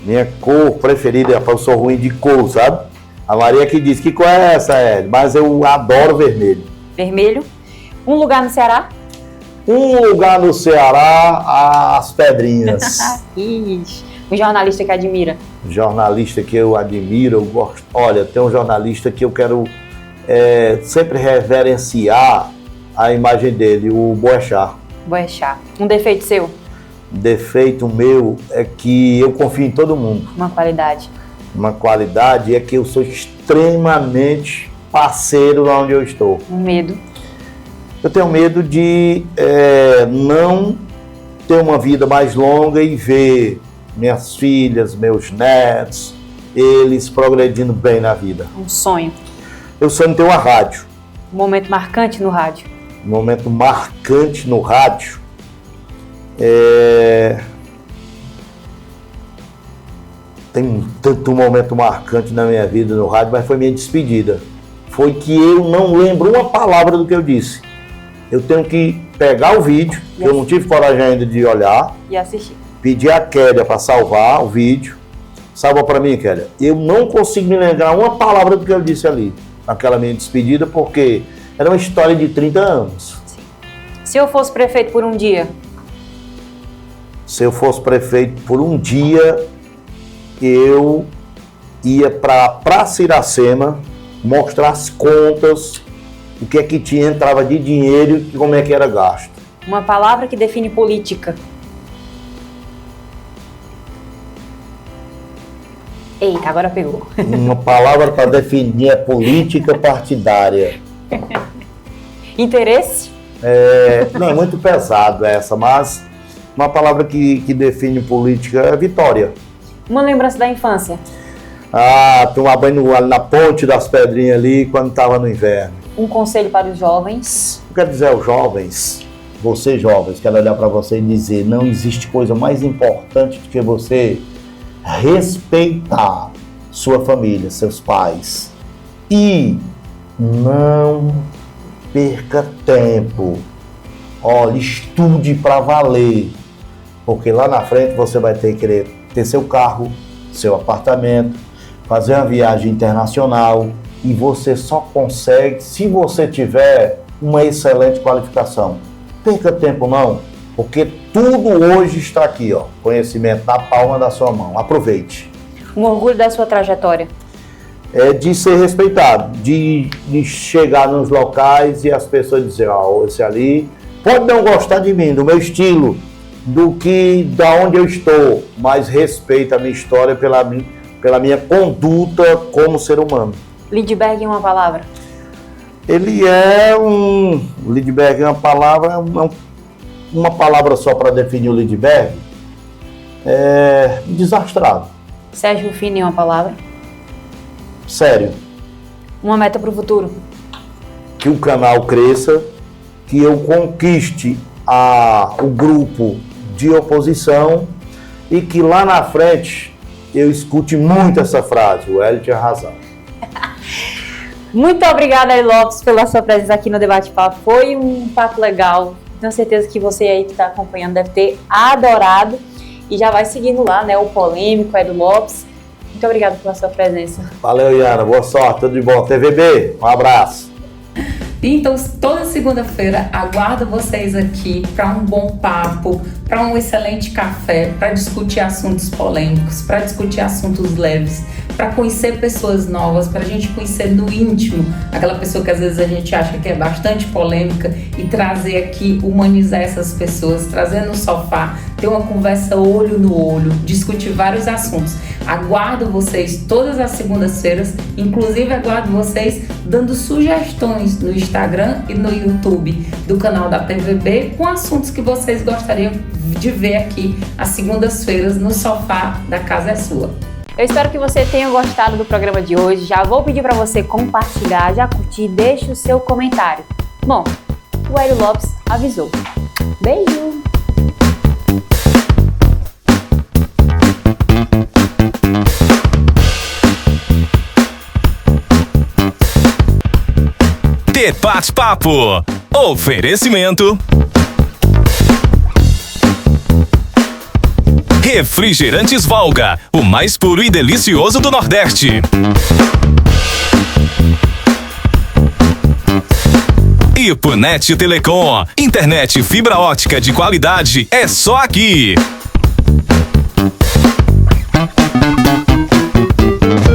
Minha cor preferida, eu sou ruim de cor, sabe? A Maria que diz, que cor é essa, Hélio? Mas eu adoro vermelho. Vermelho. Um lugar no Ceará. Um lugar no Ceará, as Pedrinhas. Ixi. Um jornalista que admira. Jornalista que eu admiro, eu gosto. Olha, tem um jornalista que eu quero sempre reverenciar a imagem dele, o Boechat. Boechat. Um defeito seu. Defeito meu é que eu confio em todo mundo. Uma qualidade. Uma qualidade é que eu sou extremamente parceiro lá onde eu estou. Um medo. Eu tenho medo de não ter uma vida mais longa e ver minhas filhas, meus netos, eles progredindo bem na vida. Um sonho. Eu sonho em ter uma rádio. Um momento marcante no rádio. Um momento marcante no rádio. Tem tanto momento marcante na minha vida no rádio, mas foi minha despedida. Foi que eu não lembro uma palavra do que eu disse. Eu tenho que pegar o vídeo, que eu não tive coragem ainda de olhar, E assistir. pedir a Kélia para salvar o vídeo, Salva para mim, Kélia. Eu não consigo me lembrar uma palavra do que eu disse ali, naquela minha despedida, porque era uma história de 30 anos. Sim. Se eu fosse prefeito por um dia? Se eu fosse prefeito por um dia, eu ia para Praça Iracema, mostrar as contas, o que é que tinha, entrava de dinheiro e como é que era gasto. Uma palavra que define política. Eita, agora pegou. Uma palavra para definir a política partidária. Interesse? Não, é muito pesado essa, mas uma palavra que define política é vitória. Uma lembrança da infância. Tomar banho na Ponte das Pedrinhas ali quando estava no inverno. Um conselho para os jovens. Eu quero dizer aos jovens, vocês jovens, quero olhar para você e dizer, não existe coisa mais importante do que você respeitar sua família, seus pais. E não perca tempo. Olha, estude para valer. Porque lá na frente você vai querer ter seu carro, seu apartamento, fazer uma viagem internacional. E você só consegue se você tiver uma excelente qualificação. Perca tempo não. Porque tudo hoje está aqui, ó, conhecimento na palma da sua mão. Aproveite. Um orgulho da sua trajetória. É de ser respeitado, de chegar nos locais e as pessoas dizerem, esse ali pode não gostar de mim, do meu estilo, da onde eu estou, mas respeita a minha história pela minha conduta como ser humano. Lindbergh em uma palavra. Lindbergh é uma palavra, uma palavra só para definir o Lindbergh, desastrado. Sérgio Rufino em uma palavra. Sério. Uma meta para o futuro. Que o canal cresça, que eu conquiste o grupo de oposição e que lá na frente eu escute muito essa frase, o Hélio tinha razão. Muito obrigada, Hélio Lopes, pela sua presença aqui no Debate Papo. Foi um papo legal. Tenho certeza que você aí que está acompanhando deve ter adorado. E já vai seguindo lá, né, o polêmico, Hélio Lopes. Muito obrigada pela sua presença. Valeu, Iana. Boa sorte. Tudo de bom. TVB, um abraço. Então, toda segunda-feira, aguardo vocês aqui para um bom papo, para um excelente café, para discutir assuntos polêmicos, para discutir assuntos leves, para conhecer pessoas novas, para a gente conhecer no íntimo aquela pessoa que às vezes a gente acha que é bastante polêmica e trazer aqui, humanizar essas pessoas, trazer no sofá, ter uma conversa olho no olho, discutir vários assuntos. Aguardo vocês todas as segundas-feiras, inclusive aguardo vocês dando sugestões no Instagram e no YouTube do canal da TVB com assuntos que vocês gostariam de ver aqui às segundas-feiras no sofá da Casa é Sua. Eu espero que você tenha gostado do programa de hoje. Já vou pedir para você compartilhar, já curtir, deixe o seu comentário. Bom, o Hélio Lopes avisou. Beijo! Debate Papo. Oferecimento. Refrigerantes Valga, o mais puro e delicioso do Nordeste. Ipunet Telecom, internet fibra ótica de qualidade é só aqui.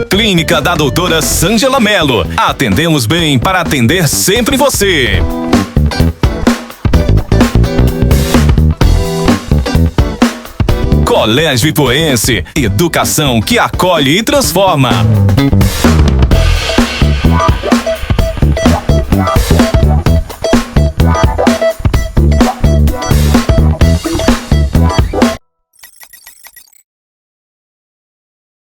Clínica da Doutora Sângela Mello. Atendemos bem para atender sempre você. Colégio Ipuense, educação que acolhe e transforma.